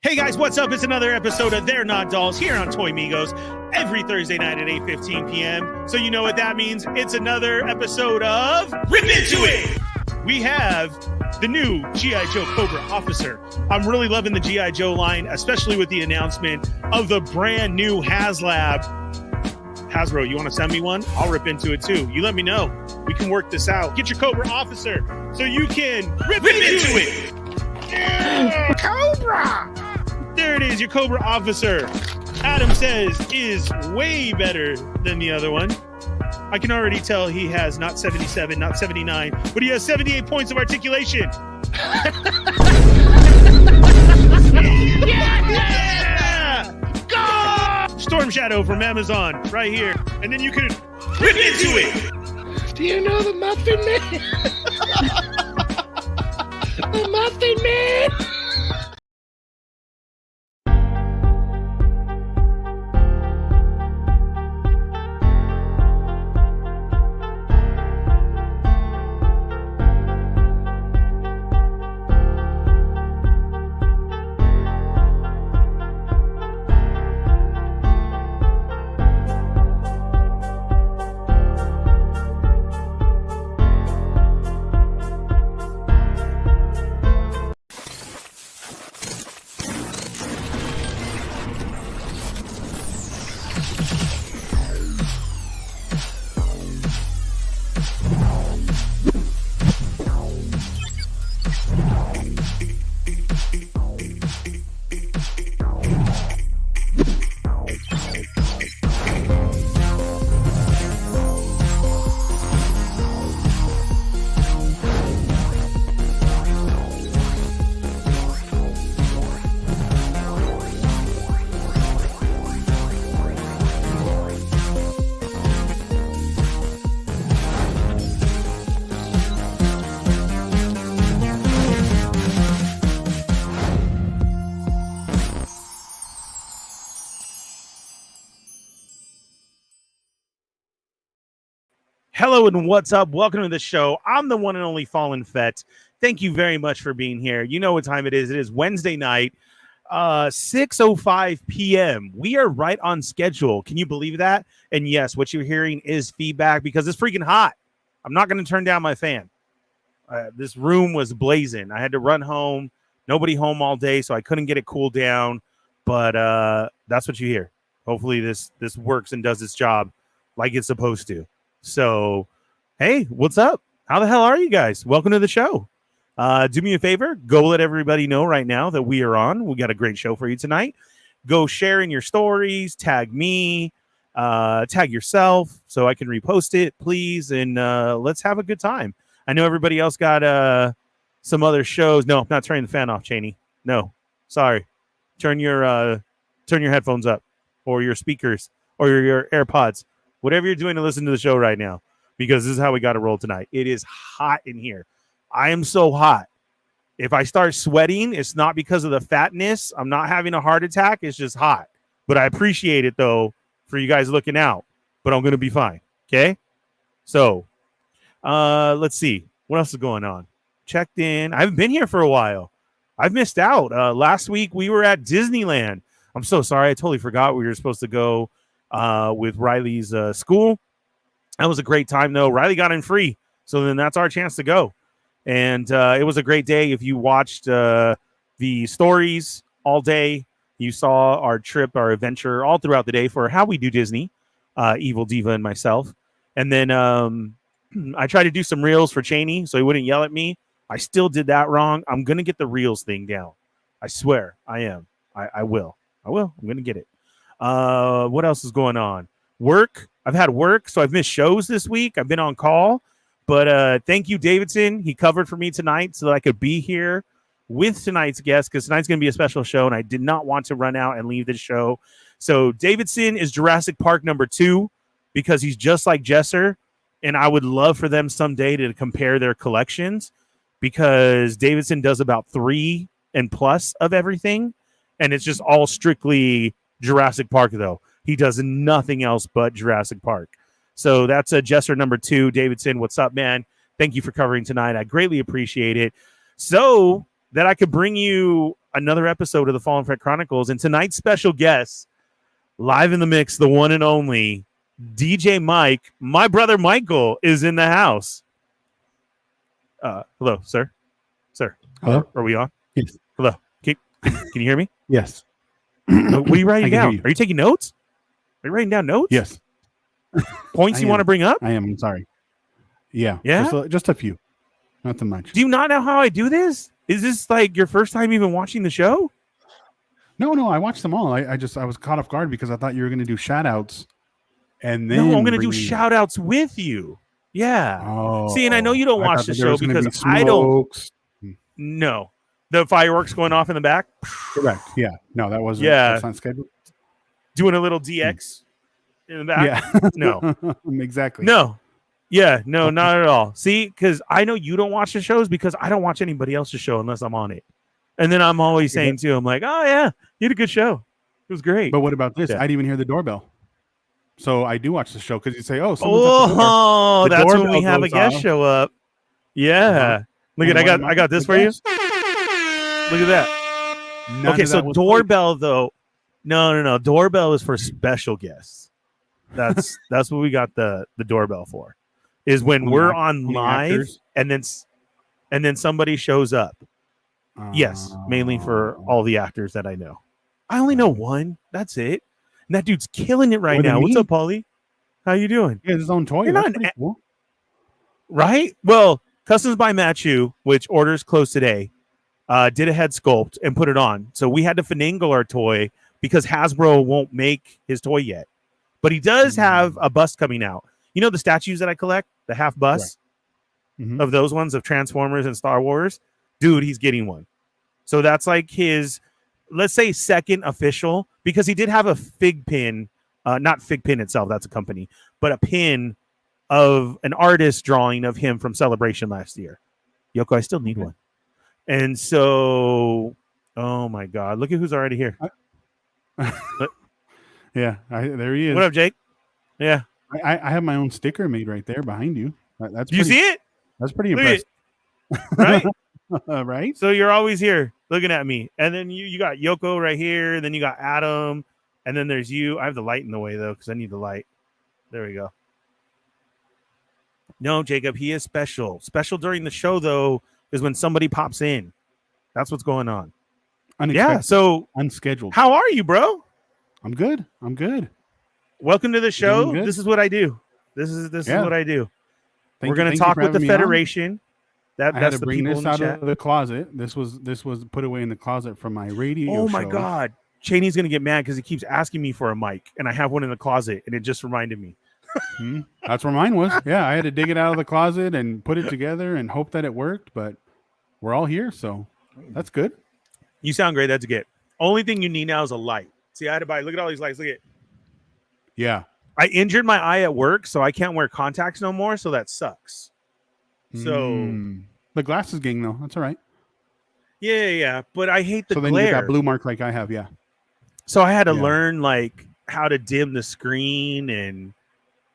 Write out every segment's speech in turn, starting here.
Hey guys, what's up? It's another episode of They're Not Dolls here on Toymigos every Thursday night at 8:15 p.m. So you know what that means. It's another episode of Rip Into It! We have the new G.I. Joe Cobra officer. I'm really loving the G.I. Joe line, especially with the announcement of the brand new HasLab. Hasbro, you want to send me one? I'll rip into it too. You let me know. We can work this out. Get your Cobra officer so you can rip into it! Yeah, Cobra! There it is, your Cobra officer. Adam says is way better than the other one. I can already tell he has not 77, not 79, but he has 78 points of articulation. Yeah! Go! Storm Shadow from Amazon, right here. And then you can rip into it. Do you know the Muffin Man? The Muffin Man! Hello and what's up? Welcome to the show. I'm the one and only Fallen Fett. Thank you very much for being here. You know what time it is. It is Wednesday night, 6:05 p.m. We are right on schedule. Can you believe that? And yes, what you're hearing is feedback because it's freaking hot. I'm not going to turn down my fan. This room was blazing. I had to run home. Nobody home all day, so I couldn't get it cooled down. But that's what you hear. Hopefully this works and does its job like it's supposed to. So, hey, what's up? How the hell are you guys? Welcome to the show. Do me a favor. Go let everybody know right now that we are on. We got a great show for you tonight. Go share in your stories. Tag me. Tag yourself so I can repost it, please. And let's have a good time. I know everybody else got some other shows. No, I'm not turning the fan off, Cheney. No, sorry. Turn your headphones up or your speakers or your AirPods. Whatever you're doing to listen to the show right now, because this is how we got to roll tonight. It is hot in here. I am so hot. If I start sweating, it's not because of the fatness. I'm not having a heart attack. It's just hot. But I appreciate it, though, for you guys looking out. But I'm going to be fine. Okay? So, let's see. What else is going on? Checked in. I haven't been here for a while. I've missed out. Last week, we were at Disneyland. I'm so sorry. I totally forgot we were supposed to go with Riley's school. That was a great time, though. Riley got in free, so then that's our chance to go. And it was a great day. If you watched the stories all day, you saw our trip, our adventure all throughout the day for how we do Disney, Evil Diva and myself. And then I tried to do some reels for Cheney so he wouldn't yell at me. I still did that wrong. I'm going to get the reels thing down. I swear I am. I will. I'm going to get it. What else is going on? Work. I've had work, so I've missed shows this week. I've been on call, but thank you, Davidson. He covered for me tonight so that I could be here with tonight's guest because tonight's going to be a special show, and I did not want to run out and leave this show. So Davidson is Jurassic Park #2 because he's just like Jesser, and I would love for them someday to compare their collections because Davidson does about 3 and plus of everything, and it's just all strictly Jurassic Park, though. He does nothing else but Jurassic Park. So that's a Jesser #2. Davidson, what's up, man? Thank you for covering tonight. I greatly appreciate it. So that I could bring you another episode of the Fallen Fett Chronicles. And tonight's special guest, live in the mix, the one and only DJ Mike. My brother Michael is in the house. Hello, sir. Sir. Hello? Are we on? Yes. Hello. Can you hear me? Yes. What are you writing I can down? hear you. Are you taking notes? Are you writing down notes? Yes. Points I you want to am. bring up? I am. I'm sorry. Yeah. Yeah? Just a few. Nothing much. Do you not know how I do this? Is this like your first time even watching the show? No. I watched them all. I was caught off guard because I thought you were going to do shout outs. And then No, I'm going to do shout outs with you. Yeah. Oh. See, and I know you don't watch the show because I don't. No. The fireworks going off in the back. Correct. Yeah. No, that wasn't. Yeah. That's not scheduled. Doing a little DX in the back. Yeah. No. Exactly. No. Yeah. No, not at all. See, because I know you don't watch the shows because I don't watch anybody else's show unless I'm on it. And then I'm always saying too, I'm like, oh yeah, you had a good show. It was great. But what about this? Yeah. I didn't even hear the doorbell. So I do watch the show because you say, "Oh, someone's at the door." The that's when doorbell we have a goes guest off. show up. Yeah, look at I got this for you. Look at that. None Okay, of so that was doorbell though, no. Doorbell is for special guests. That's what we got the doorbell for. Is when we're on live actors? and then somebody shows up. Yes, mainly for all the actors that I know. I only know one. That's it. And that dude's killing it right More than now. What's me. up, Paulie? How you doing? He has his own toy. You're That's not pretty cool. Right? Well, Customs by Machu, which orders closed today, did a head sculpt and put it on. So we had to finagle our toy because Hasbro won't make his toy yet. But he does have a bust coming out. You know the statues that I collect? The half bust of those ones of Transformers and Star Wars? Dude, he's getting one. So that's like his, let's say, second official, because he did have a fig pin, not Fig Pin itself, that's a company, but a pin of an artist drawing of him from Celebration last year. Yoko, I still need one. And so, oh my God, look at who's already here. Yeah, there he is. What up, Jake? Yeah. I have my own sticker made right there behind you. That's You see it? That's pretty Look at impressive. Right? Right? So you're always here looking at me. And then you got Yoko right here. And then you got Adam. And then there's you. I have the light in the way, though, because I need the light. There we go. No, Jacob, he is special. Special during the show, though, is when somebody pops in. That's what's going on. Unexpected. Yeah, so unscheduled. How are you, bro? I'm good. Welcome to the show. Doing good. This is what I do. This is what I do. We're going to talk with the Federation. I had to the bring people this in the out chat. of the closet. This was put away in the closet from my radio. Oh my show. God. Cheney's going to get mad because he keeps asking me for a mic, and I have one in the closet, and it just reminded me. That's where mine was. Yeah, I had to dig it out of the closet and put it together and hope that it worked, but we're all here, so that's good. You sound great. That's good. Only thing you need now is a light. See, I had to buy. Look at all these lights. Look at. Yeah. I injured my eye at work, so I can't wear contacts no more. So that sucks. So the glasses gang though, that's all right. Yeah. But I hate the so then glare. you got blue mark like I have. Yeah. So I had to learn like how to dim the screen and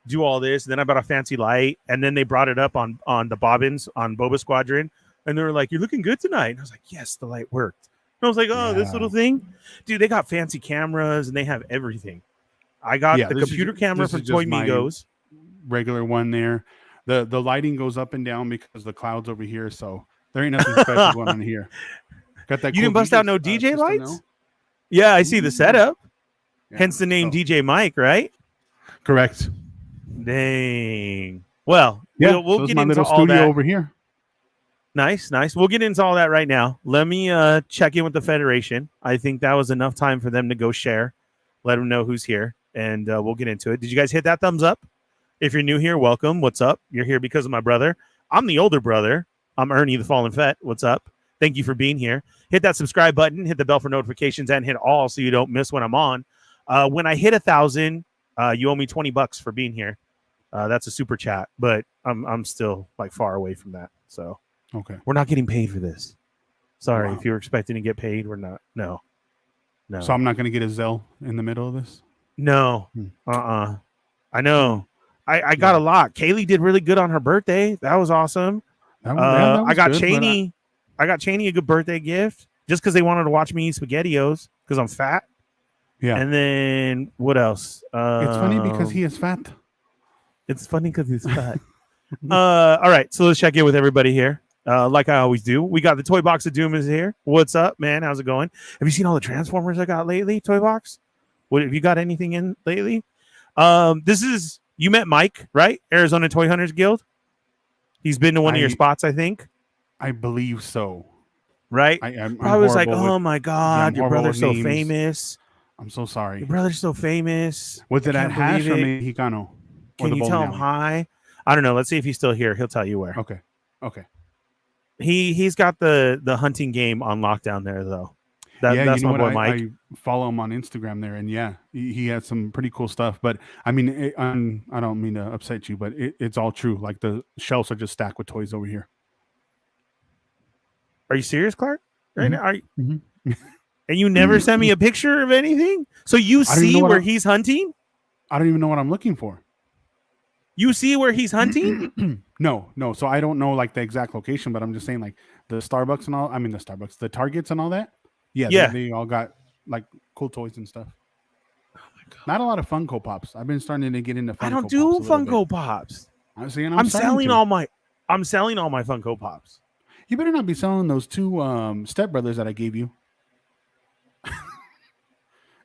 do all this. And then I bought a fancy light, and then they brought it up on the bobbins on Boba Squadron, and they were like, "You're looking good tonight." And I was like, "Yes, the light worked." And I was like, "Oh, this little thing, dude." They got fancy cameras and they have everything. I got the computer camera from toymigos. Regular one there. The lighting goes up and down because the cloud's over here, so there ain't nothing special going on here. Got that. You cool didn't bust DJ, out no DJ lights? now. Yeah, I see the setup. Yeah, Hence the name DJ Mike, right? Correct. Dang. Well, Yeah, we'll get my into little all studio that. over here. Nice. We'll get into all that right now. Let me check in with the Federation. I think that was enough time for them to go share, let them know who's here, and we'll get into it. Did you guys hit that thumbs up? If you're new here, welcome. What's up? You're here because of my brother. I'm the older brother. I'm Ernie, the Fallen Fett. What's up? Thank you for being here. Hit that subscribe button, hit the bell for notifications, and hit all so you don't miss when I'm on. When I hit 1,000, you owe me $20 for being here. That's a super chat, but I'm still like far away from that. So okay, we're not getting paid for this. Sorry, Wow. if you were expecting to get paid, we're not. No. So I'm not going to get a Zelle in the middle of this. No. I know. I got a lot. Kaylee did really good on her birthday. That was awesome. That was I got good, Cheney. I got Cheney a good birthday gift. just because they wanted to watch me eat SpaghettiOs because I'm fat. Yeah. And then what else? It's funny because he is fat. It's funny because he's fat. All right, so let's check in with everybody here. Like I always do. We got the Toy Box of Doom is here. What's up, man? How's it going? Have you seen all the Transformers I got lately, Toy Box? What have you got anything in lately? This is you met Mike, right? Arizona Toy Hunters Guild. He's been to one of your spots, I think. I believe so. Right? I was like, oh my God, your brother's so famous. I'm so sorry. Your brother's so famous. Was it at Hash or Mexicano? Can you tell him hi? I don't know. Let's see if he's still here. He'll tell you where. Okay. He's got the hunting game on lockdown there, though. That's my boy Mike. I follow him on Instagram there, and yeah, he has some pretty cool stuff. But I mean, I don't mean to upset you, but it's all true. Like the shelves are just stacked with toys over here. Are you serious, Clark? Right now? Are you, and you never sent me a picture of anything? So you see where he's hunting? I don't even know what I'm looking for. You see where he's hunting? No. So I don't know like the exact location, but I'm just saying like the Starbucks and all. I mean the Starbucks, the Targets and all that. Yeah. They all got like cool toys and stuff. Oh my God. Not a lot of Funko Pops. I've been starting to get into Funko Pops. I don't do Funko Pops. I'm selling all my Funko Pops. You better not be selling those two stepbrothers that I gave you.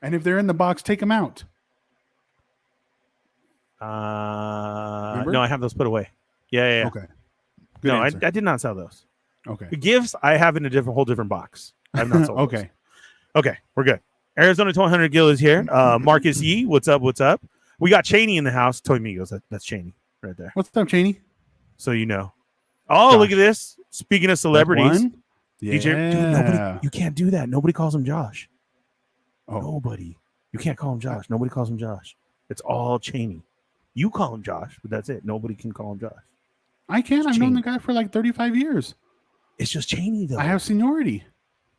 And if they're in the box, take them out. No, I have those put away. Yeah. Okay. Good answer. I did not sell those. Okay. The gifts I have in a whole different box. I've not sold Okay. Those. Okay, we're good. Arizona 1200 Gill is here. Marcus Yee, what's up? We got Cheney in the house. Toymigos, that's Cheney right there. What's up, Cheney? So you know. Oh, Josh. Look at this. Speaking of celebrities. Yeah. DJ, dude, nobody, you can't do that. Nobody calls him Josh. Oh. Nobody. You can't call him Josh. Nobody calls him Josh. It's all Cheney. You call him Josh, but that's it. Nobody can call him Josh. I can. I've known the guy for like 35 years. It's just Cheney, though. I have seniority.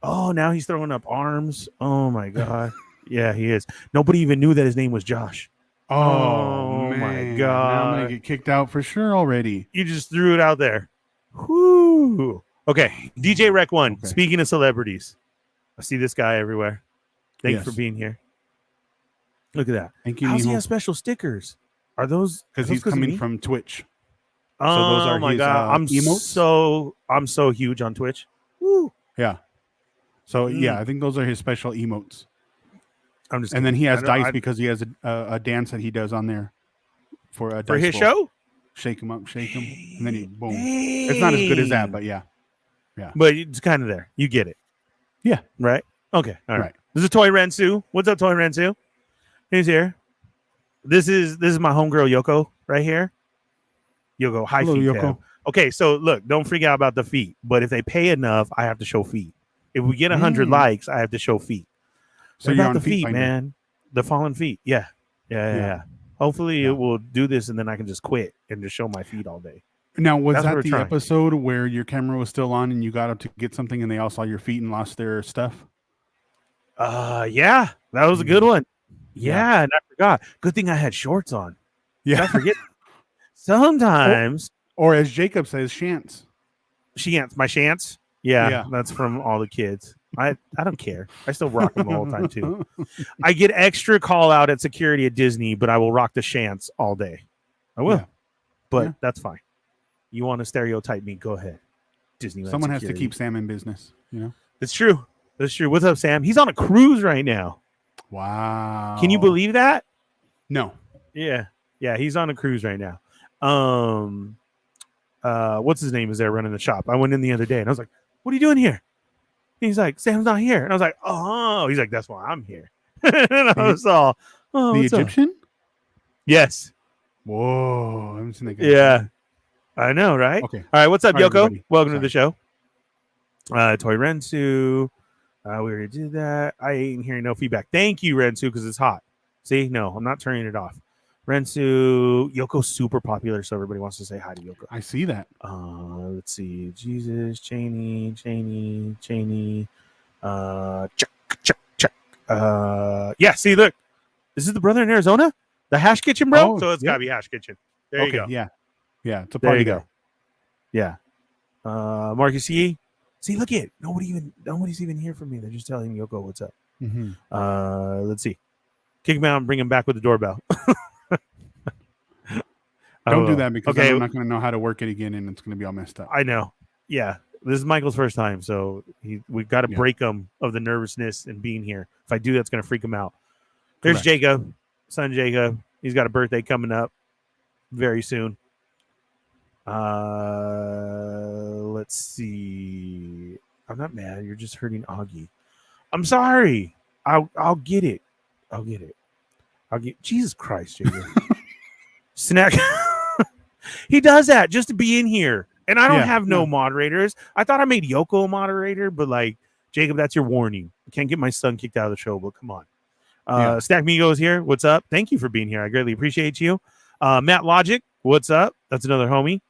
Oh, now he's throwing up arms. Oh, my God. Yeah, he is. Nobody even knew that his name was Josh. Oh man. My God. Now I'm going to get kicked out for sure already. You just threw it out there. Whoo. Okay, DJ Rec 1. Okay. Speaking of celebrities, I see this guy everywhere. Thank you for being here. Look at that. Thank you. How's he have special stickers? Are those because he's coming from Twitch? Oh, so those are my God! I'm so huge on Twitch. Woo. Yeah. So yeah, I think those are his special emotes. I'm just and then he has dice because he has a dance that he does on there for his show. Shake him up, shake him, and then he boom. It's not as good as that, but yeah. But it's kind of there. You get it. Yeah. Right. Okay. All right. This is Toy Rensu. What's up, Toy Rensu? He's here. This is my homegirl Yoko right here. Yoko, hi feet. Yoko. Okay, so look, don't freak out about the feet, but if they pay enough, I have to show feet. If we get 100 likes, I have to show feet. So you're about the feet, man. The fallen feet. Yeah. Hopefully it will do this, and then I can just quit and just show my feet all day. Now, was that the episode where your camera was still on and you got up to get something and they all saw your feet and lost their stuff? Yeah, that was a good one. Yeah, and I forgot. Good thing I had shorts on. Yeah, I forget. Sometimes, or as Jacob says, shants. My shants. Yeah, that's from all the kids. I don't care. I still rock them the whole time too. I get extra call out at security at Disney, but I will rock the shants all day. I will, but that's fine. You want to stereotype me? Go ahead. Disneyland. Someone has to keep Sam in business. You know, it's true. That's true. What's up, Sam? He's on a cruise right now. Wow. Can you believe that? No. Yeah. He's on a cruise right now. What's his name is there running the shop? I went in the other day and I was like, "What are you doing here?" And he's like, "Sam's not here." And I was like, "Oh." He's like, "That's why I'm here." And I was all, "Oh, the Egyptian?" Up? Yes. Whoa. I haven't seen that guy. Yeah. I know, right? Okay. All right. What's up, Yoko? Everybody. Welcome to the show. Toy Rensu. We already did that. I ain't hearing no feedback. Thank you, Rensu, because it's hot. See? No, I'm not turning it off. Rensu. Yoko's super popular, so everybody wants to say hi to Yoko. I see that. Let's see. Jesus, Cheney. Check. Yeah, see, look. This is the brother in Arizona? The Hash Kitchen, bro? So it's got to be Hash Kitchen. There you go. Yeah. It's a there party. You go. Yeah. Marcus Yee. See, look at nobody's even here for me. They're just telling Yoko what's up. Mm-hmm. Let's see. Kick him out and bring him back with the doorbell. Don't do that because okay. I'm not going to know how to work it again, and it's going to be all messed up. I know. Yeah, this is Michael's first time, so we've got to break him of the nervousness and being here. If I do, that's going to freak him out. There's Correct. Jacob, son Jacob. He's got a birthday coming up very soon. Let's see. I'm not mad. You're just hurting Augie. I'm sorry. I'll get it. I'll get Jesus Christ, Jacob. Snack. He does that just to be in here. And I don't have no moderators. I thought I made Yoko a moderator, but like, Jacob, that's your warning. I can't get my son kicked out of the show, but come on. Snack Migos here. What's up? Thank you for being here. I greatly appreciate you. Matt Logic, what's up? That's another homie.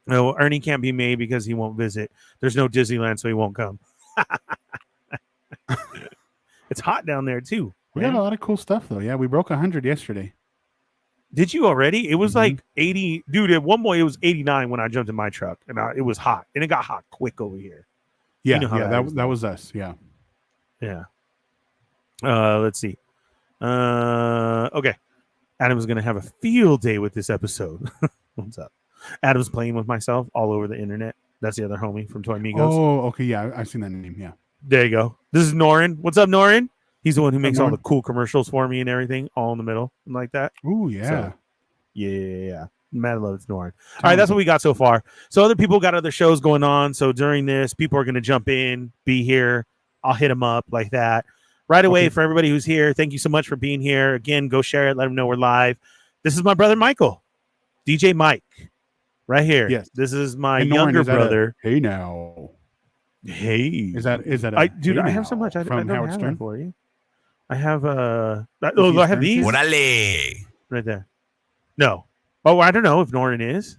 No, Ernie can't be made because he won't visit. There's no Disneyland, so he won't come. It's hot down there too. We got a lot of cool stuff though. Yeah, we broke 100 yesterday. Did you already? It was like 80. Dude, at one point it was 89 when I jumped in my truck, and it was hot, and it got hot quick over here. Yeah, you know how that was us. Yeah. Yeah. Let's see. Okay. Adam's gonna have a field day with this episode. What's up? Adam's playing with myself all over the internet. That's the other homie from Toy Migos. Oh, okay. Yeah, I've seen that name. Yeah. There you go. This is Norin. What's up, Norin? He's the one who makes all the cool commercials for me and everything, all in the middle and like that. Oh, yeah. So, yeah. Mad loves Norin. All right, that's what we got so far. So other people got other shows going on. So during this, people are going to jump in, be here. I'll hit them up like that. Right away, for everybody who's here, thank you so much for being here. Again, go share it. Let them know we're live. This is my brother, Michael. DJ Mike. Right here. Yes. This is my younger brother. Hey, now. Hey. Is that dude, I have so much. I don't have Stern for you. I have I have these. Orale. Right there. No. Oh, I don't know if Norin is.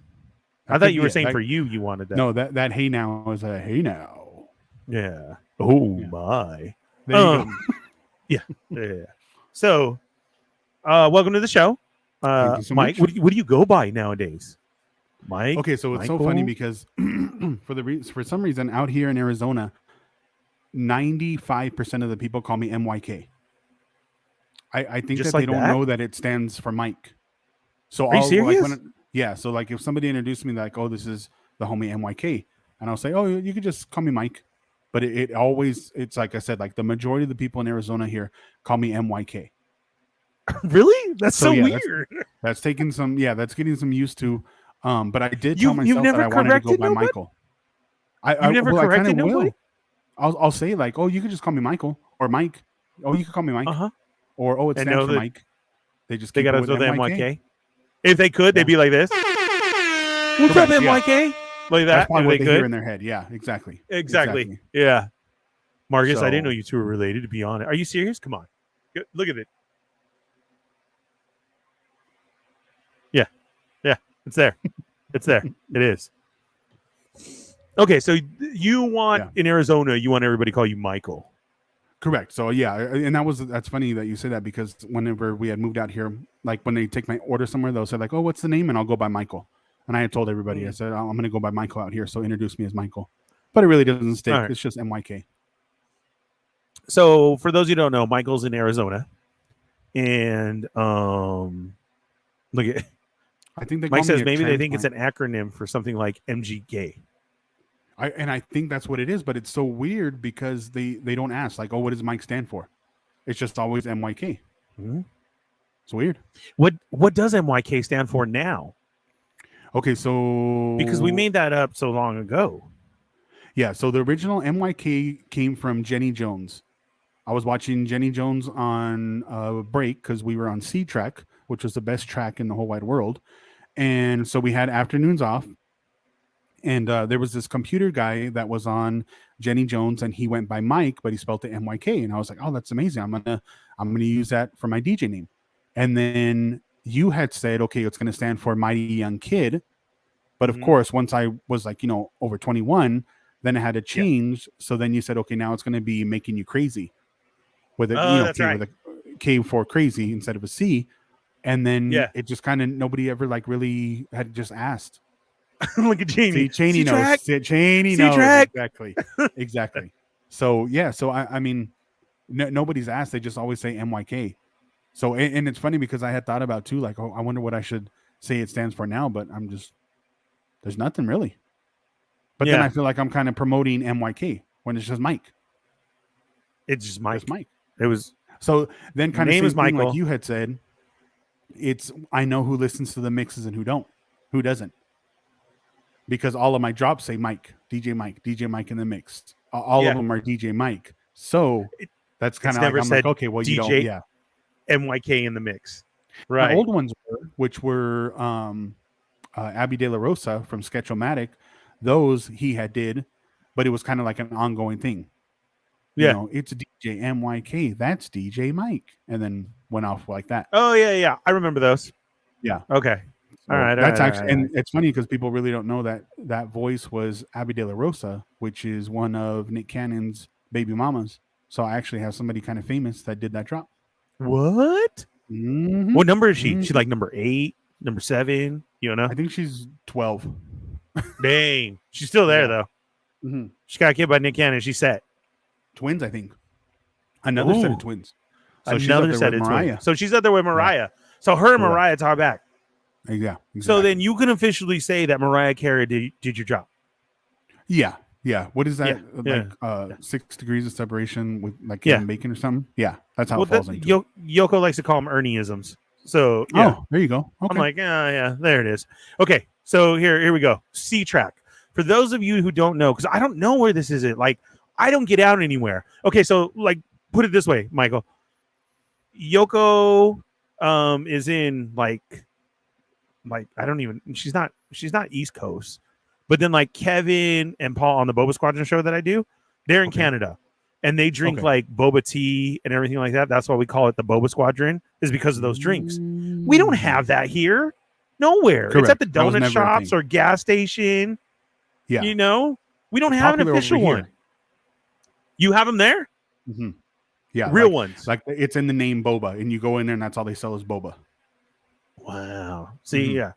I thought you were saying for you wanted that. No, that hey now is a hey now. Yeah. Oh my. There you go. Yeah. So welcome to the show. Thank you so Mike, much. what do you go by nowadays? Mike. Okay, so it's so funny because for some reason out here in Arizona, 95% of the people call me MYK. I think Just that like they don't that? know that it stands for Mike. So Are you serious? So like if somebody introduced me like, oh, this is the homie MYK, and I'll say, oh, you could just call me Mike. But it's like I said, like the majority of the people in Arizona here call me MYK. Really? That's so weird. That's getting some used to. But I did tell myself that I wanted to go by nobody? Michael. You never corrected nobody? I'll say like, oh, you could just call me Michael or Mike. Oh, you could call me Mike. Or oh, it stands for Mike. They got to throw the MYK. If they could, they'd be like this. What's up, MYK? Like that. That's probably what they hear in their head. Yeah, exactly. Yeah. Marcus, I didn't know you two were related, to be honest. Are you serious? Come on. Look at it. Yeah. It's there. It's there. It is. Okay, so you want in Arizona, you want everybody to call you Michael. Correct. So yeah, and that's funny that you say that because whenever we had moved out here, like when they take my order somewhere, they'll say like, "Oh, what's the name?" and I'll go by Michael. And I had told everybody, I said, "I'm going to go by Michael out here, so introduce me as Michael." But it really doesn't stick. Right. It's just MYK. So for those who don't know, Michael's in Arizona, and look at. I think Mike says maybe they think it's an acronym for something like MGK. I think that's what it is, but it's so weird because they don't ask like, oh, what does Mike stand for? It's just always MYK. Mm-hmm. It's weird. What does MYK stand for now? Okay, so because we made that up so long ago. Yeah, so the original MYK came from Jenny Jones. I was watching Jenny Jones on a break because we were on C track, which was the best track in the whole wide world. And so we had afternoons off. And there was this computer guy that was on Jenny Jones, and he went by Mike, but he spelled it MYK. And I was like, "Oh, that's amazing! I'm gonna use that for my DJ name." And then you had said, "Okay, it's gonna stand for Mighty Young Kid." But of course, once I was like, over 21, then I had to change. So then you said, "Okay, now it's gonna be Making You Crazy," with a with a K for crazy instead of a C. And then it just kind of nobody ever like really had just asked. Look at Cheney. See, Cheney knows. C-track? Cheney knows. C-track? Exactly. Exactly. So, yeah. So, I mean, nobody's asked. They just always say MYK. So, and it's funny because I had thought about too, like, oh, I wonder what I should say it stands for now, but there's nothing really. But then I feel like I'm kind of promoting MYK when it's just Mike. It's just Mike. It's Mike. It was. So then kind of name same is thing Michael. like you had said, I know who listens to the mixes and who doesn't. Because all of my drops say Mike DJ Mike in the mix. All of them are DJ Mike. So that's kind of like, I'm like, okay, well, DJ you don't, yeah. MYK in the mix. Right. The old ones were Abby De La Rosa from Sketchomatic. Those he had did, but it was kind of like an ongoing thing. Yeah. You know, it's DJ MYK. That's DJ Mike. And then went off like that. Oh, yeah. I remember those. Yeah. Okay. So all right. That's actually, and it's funny because people really don't know that voice was Abby De La Rosa, which is one of Nick Cannon's baby mamas. So I actually have somebody kind of famous that did that drop. What? Mm-hmm. What number is she? Mm-hmm. She's like number 8, number 7. You know? I think she's 12. Dang. She's still there, though. Mm-hmm. She got killed by Nick Cannon. She's set. Twins, I think. Another set of twins. So another set of twins. So she's up there with Mariah. Yeah. So her and Mariah talk back. Yeah. Exactly. So then you can officially say that Mariah Carey did your job. Yeah. Yeah. What is that? Like 6 degrees of separation with like Kevin Bacon or something? Yeah. That's how it falls into. Yoko likes to call them ERNIE-isms. So yeah. Oh, there you go. Okay. I'm like, yeah, there it is. Okay. So here we go. C-track. For those of you who don't know, because I don't know where this is at. Like, I don't get out anywhere. Okay, so like put it this way, Michael. Yoko is in like I don't even she's not East Coast. But then like Kevin and Paul on the Boba Squadron show that I do, they're in Canada. And they drink like boba tea and everything like that. That's why we call it the Boba Squadron, is because of those drinks. We don't have that here. Nowhere. Correct. It's at the donut shops or gas station. Yeah. You know? We don't have an official one. You have them there? Mm-hmm. Yeah. Real ones. Like it's in the name boba, and you go in there and that's all they sell is boba. Wow. See, yeah.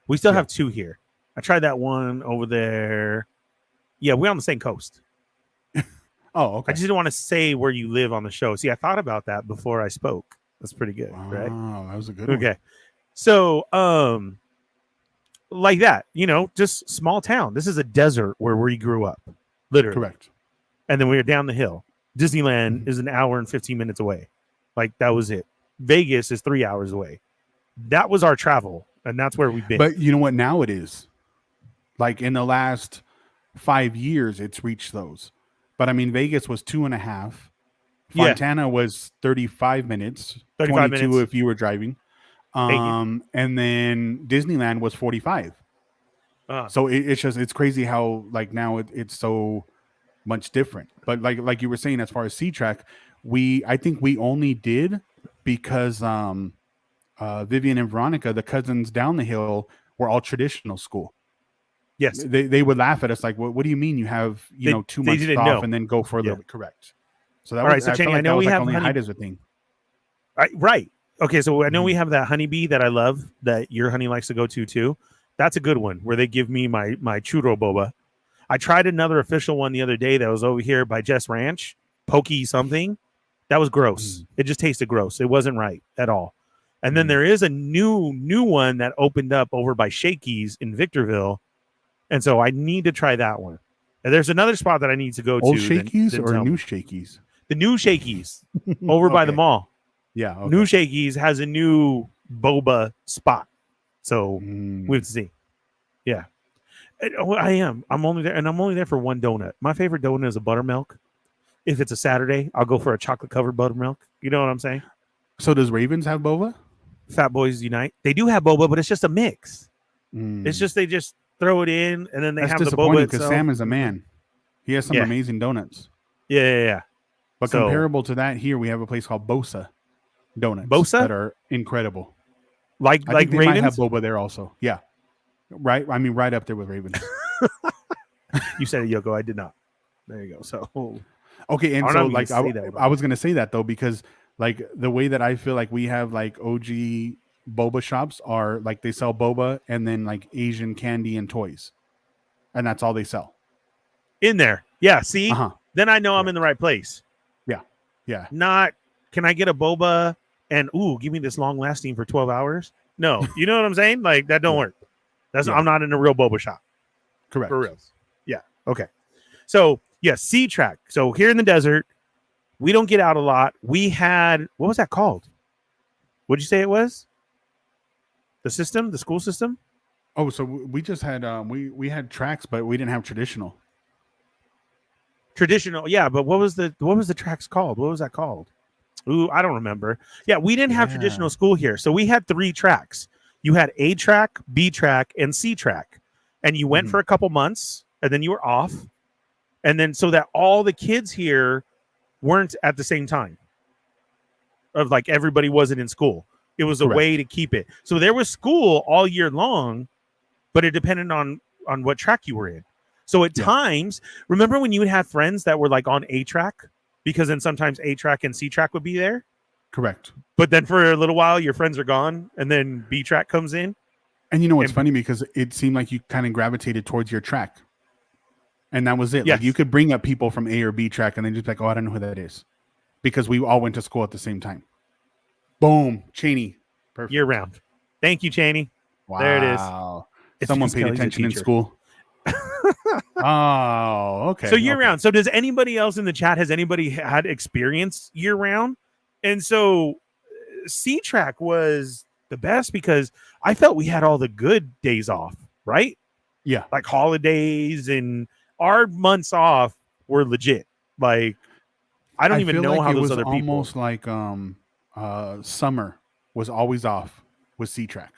We still have 2 here. I tried that one over there. Yeah, we're on the same coast. Oh, okay. I just didn't want to say where you live on the show. See, I thought about that before I spoke. That's pretty good, right? Oh, that was a good one. Okay. So, like that, you know, just small town. This is a desert where we grew up, literally. Correct. And then we were down the hill. Disneyland is an hour and 15 minutes away. Like, that was it. Vegas is 3 hours away. That was our travel, and that's where we've been. But you know what? Now it is. Like, in the last 5 years, it's reached those. But, I mean, Vegas was 2.5. Fontana was 35 minutes. 35 22 minutes. if you were driving. And then Disneyland was 45. So it's crazy how, like, now it's so much different. But like you were saying, as far as C-Track, I think we only did because Vivian and Veronica, the cousins down the hill, were all traditional school. Yes. They would laugh at us like, what do you mean you have 2 months off and then go for a little bit? Correct. So that was, so Cheney, I know we have only height as a thing. Right. Okay, so I know we have that honeybee that I love that your honey likes to go to too. That's a good one where they give me my churro boba. I tried another official one the other day that was over here by Jess Ranch, Pokey something. That was gross. It just tasted gross. It wasn't right at all. And then there is a new one that opened up over by Shakey's in Victorville. And so I need to try that one. And there's another spot that I need to go Old to. Shakey's or new Shakey's? The new Shakey's over by the mall. Yeah. Okay. New Shakey's has a new boba spot. So we have to see. Yeah. I'm only there, and I'm only there for one donut. My favorite donut is a buttermilk. If it's a Saturday, I'll go for a chocolate covered buttermilk. You know what I'm saying? So does Ravens have boba? Fat Boys Unite. They do have boba, but it's just a mix. It's just they just throw it in, and then they have the boba because Sam is a man. He has some amazing donuts. Yeah. But comparable to that, here we have a place called Bosa Donuts. Bosa? That are incredible. I think Ravens? Might have boba there also. Yeah. Right. I mean, right up there with Ravens. You said it, Yoko. I did not. There you go. So okay, and so like I was going to say that though, because like the way that I feel like we have like OG boba shops are like they sell boba and then like Asian candy and toys, and that's all they sell in there. Yeah, see, then I know Correct. I'm in the right place. Yeah. Not, can I get a boba and give me this long lasting for 12 hours? No, you know what I'm saying? Like that don't work. I'm not in a real boba shop. Correct. For real. Yeah. Okay. So yeah, sea track. So here in the desert, we don't get out a lot. We had, what was that called? What'd you say it was? The school system? Oh, so we just had we had tracks, but we didn't have traditional. Traditional, yeah, but what was the tracks called? What was that called? Ooh, I don't remember. Yeah, we didn't have traditional school here. So we had 3 tracks. You had A track, B track, and C track. And you went for a couple months and then you were off. And then so that all the kids here weren't at the same time. Of like everybody wasn't in school. It was a way to keep it. So there was school all year long, but it depended on what track you were in. So at times, remember when you would have friends that were like on A track? Because then sometimes A track and C track would be there. Correct. But then for a little while, your friends are gone, and then B track comes in. And you know what's funny? Because it seemed like you kind of gravitated towards your track. And that was it. Yes. Like you could bring up people from A or B track and then just like, oh, I don't know who that is. Because we all went to school at the same time. Boom. Cheney. Perfect. Year round. Thank you, Cheney. Wow. There it is. Someone paid attention in school. Oh, okay. So year round. So does anybody else in the chat, has anybody had experience year round? And so C track was the best because I felt we had all the good days off, right? Yeah. Like holidays, and our months off were legit. Like I don't even know how those other people. Almost like summer was always off with C track.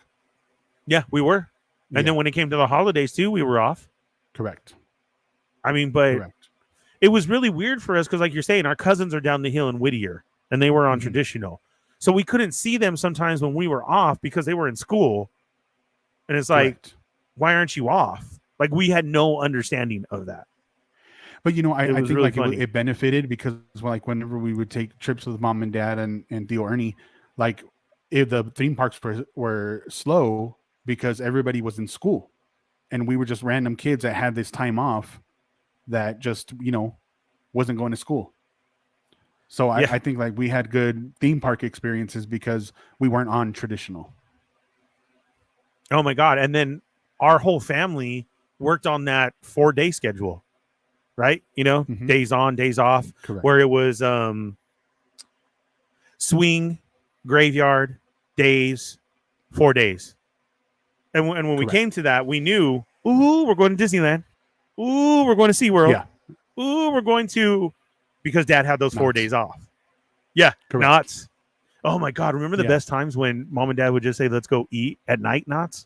Yeah, we were. And then when it came to the holidays too, we were off. Correct. I mean, but it was really weird for us because, like you're saying, our cousins are down the hill in Whittier, and they were on traditional. So we couldn't see them sometimes when we were off because they were in school. And it's like, why aren't you off? Like we had no understanding of that. But you know, I think really like it benefited because like whenever we would take trips with mom and dad and Theo Ernie, like if the theme parks were slow because everybody was in school. And we were just random kids that had this time off that just, you know, wasn't going to school. So I think like we had good theme park experiences because we weren't on traditional. Oh my God. And then our whole family worked on that 4-day schedule, right? You know, days on, days off. Correct. Where it was swing, graveyard, days, 4 days. And when we came to that, we knew, ooh, we're going to Disneyland. Ooh, we're going to SeaWorld. Yeah. Ooh, we're going to, because Dad had those 4 days off. Yeah, correct. Knott's. Oh my God, remember the best times when Mom and Dad would just say, let's go eat at night, Knott's?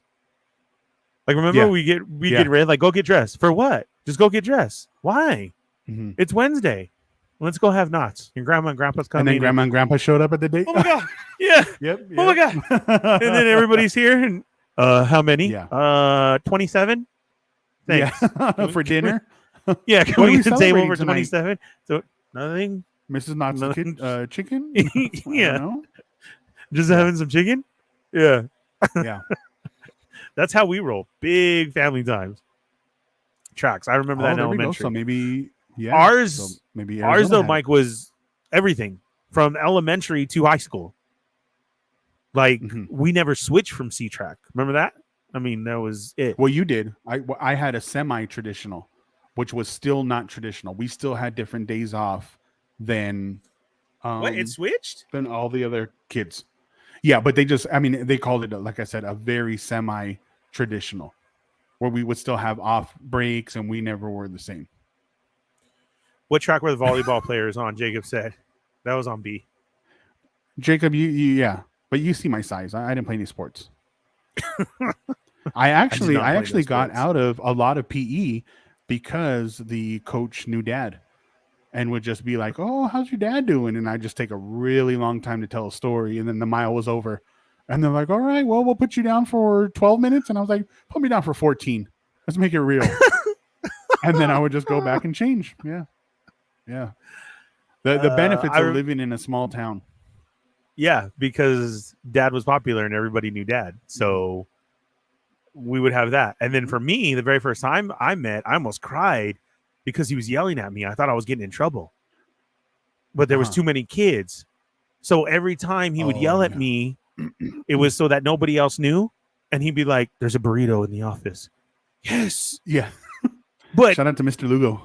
Like, remember we get ready, like, go get dressed. For what? Just go get dressed. Why? It's Wednesday. Let's go have Knott's. Your grandma and grandpa's coming. And then grandma and grandpa showed up at the date. Oh my God. Yeah. Yep. Oh my God. And then everybody's here and how many? 27. Thanks. Yeah. For dinner. Yeah, can we get a table for 27? So nothing. Mrs. Knott's chicken. Yeah. Just having some chicken. Yeah. Yeah. That's how we roll. Big family times. Tracks. I remember that in elementary. So maybe ours. Maybe ours though, Mike, was everything from elementary to high school. Like we never switched from C track. Remember that? I mean, that was it. Well, you did. I had a semi-traditional, which was still not traditional. We still had different days off than what? It switched? Than all the other kids. Yeah, but they called it, like I said, a very semi-traditional, where we would still have off breaks and we never were the same. What track were the volleyball players on? Jacob said that was on B. Jacob, yeah, but you see my size. I didn't play any sports. I actually got out of a lot of PE because the coach knew Dad and would just be like, "Oh, how's your dad doing?" And I just take a really long time to tell a story, and then the mile was over, and they're like, "All right, well, we'll put you down for 12 minutes," and I was like, "Put me down for 14. Let's make it real." And then I would just go back and change. Yeah. The benefits of living in a small town. Yeah, because dad was popular and everybody knew dad. So we would have that. And then for me, the very first time I almost cried because he was yelling at me. I thought I was getting in trouble. But there was too many kids. So every time he would yell at me, it was so that nobody else knew. And he'd be like, there's a burrito in the office. Yes. Yeah. But shout out to Mr. Lugo.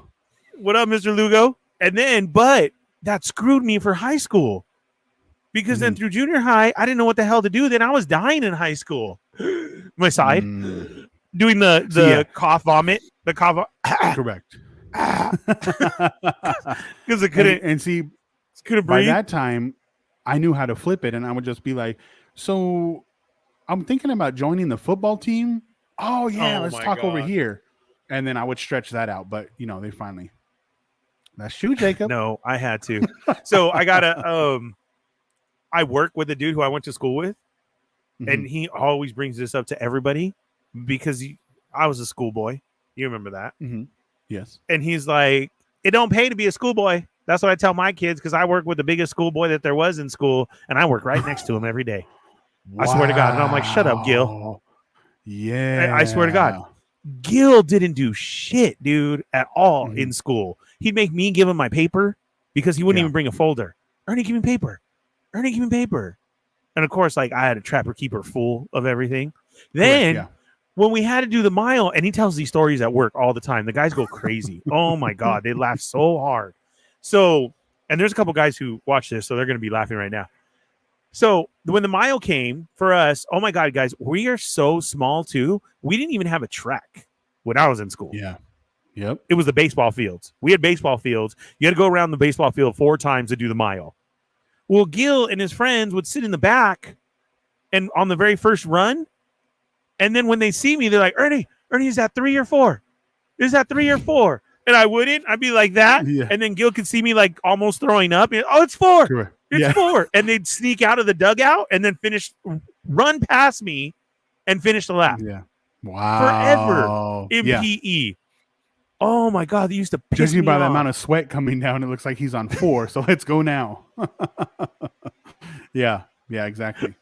What up, Mr. Lugo? And then, but that screwed me for high school. Because then through junior high, I didn't know what the hell to do. Then I was dying in high school. My side. Doing the cough vomit. The cough. Correct. Because I couldn't. And see, couldn't breathe. By that time, I knew how to flip it. And I would just be like, so I'm thinking about joining the football team. Oh, yeah, let's talk over here. And then I would stretch that out. But, you know, they finally. That's you, Jacob. No, I had to. So I got to. I work with a dude who I went to school with, and he always brings this up to everybody because I was a schoolboy. You remember that? Yes. And he's like, it don't pay to be a schoolboy. That's what I tell my kids because I work with the biggest schoolboy that there was in school, and I work right next to him every day. Wow. I swear to God. And I'm like, shut up, Gil. Yeah. I swear to God. Gil didn't do shit, dude, at all in school. He'd make me give him my paper because he wouldn't even bring a folder. Ernie, give me paper. Ernie, give me paper. And of course, like I had a trapper keeper full of everything. Then when we had to do the mile, and he tells these stories at work all the time, the guys go crazy. Oh my God, they laugh so hard. So, and there's a couple guys who watch this, so they're going to be laughing right now. So when the mile came for us, oh my God, guys, we are so small too. We didn't even have a track when I was in school. Yeah. Yep. It was the baseball fields. We had baseball fields. You had to go around the baseball field 4 times to do the mile. Well, Gil and his friends would sit in the back and on the very first run. And then when they see me, they're like, Ernie, is that 3 or 4? Is that 3 or 4? And I wouldn't. I'd be like that. Yeah. And then Gil could see me like almost throwing up. And, oh, it's 4. Sure. It's 4. And they'd sneak out of the dugout and then run past me and finish the lap. Yeah. Wow. Forever in PE. Oh my God, they used to piss Judging me by off. the amount of sweat coming down, it looks like he's on 4. So let's go now. Yeah, exactly.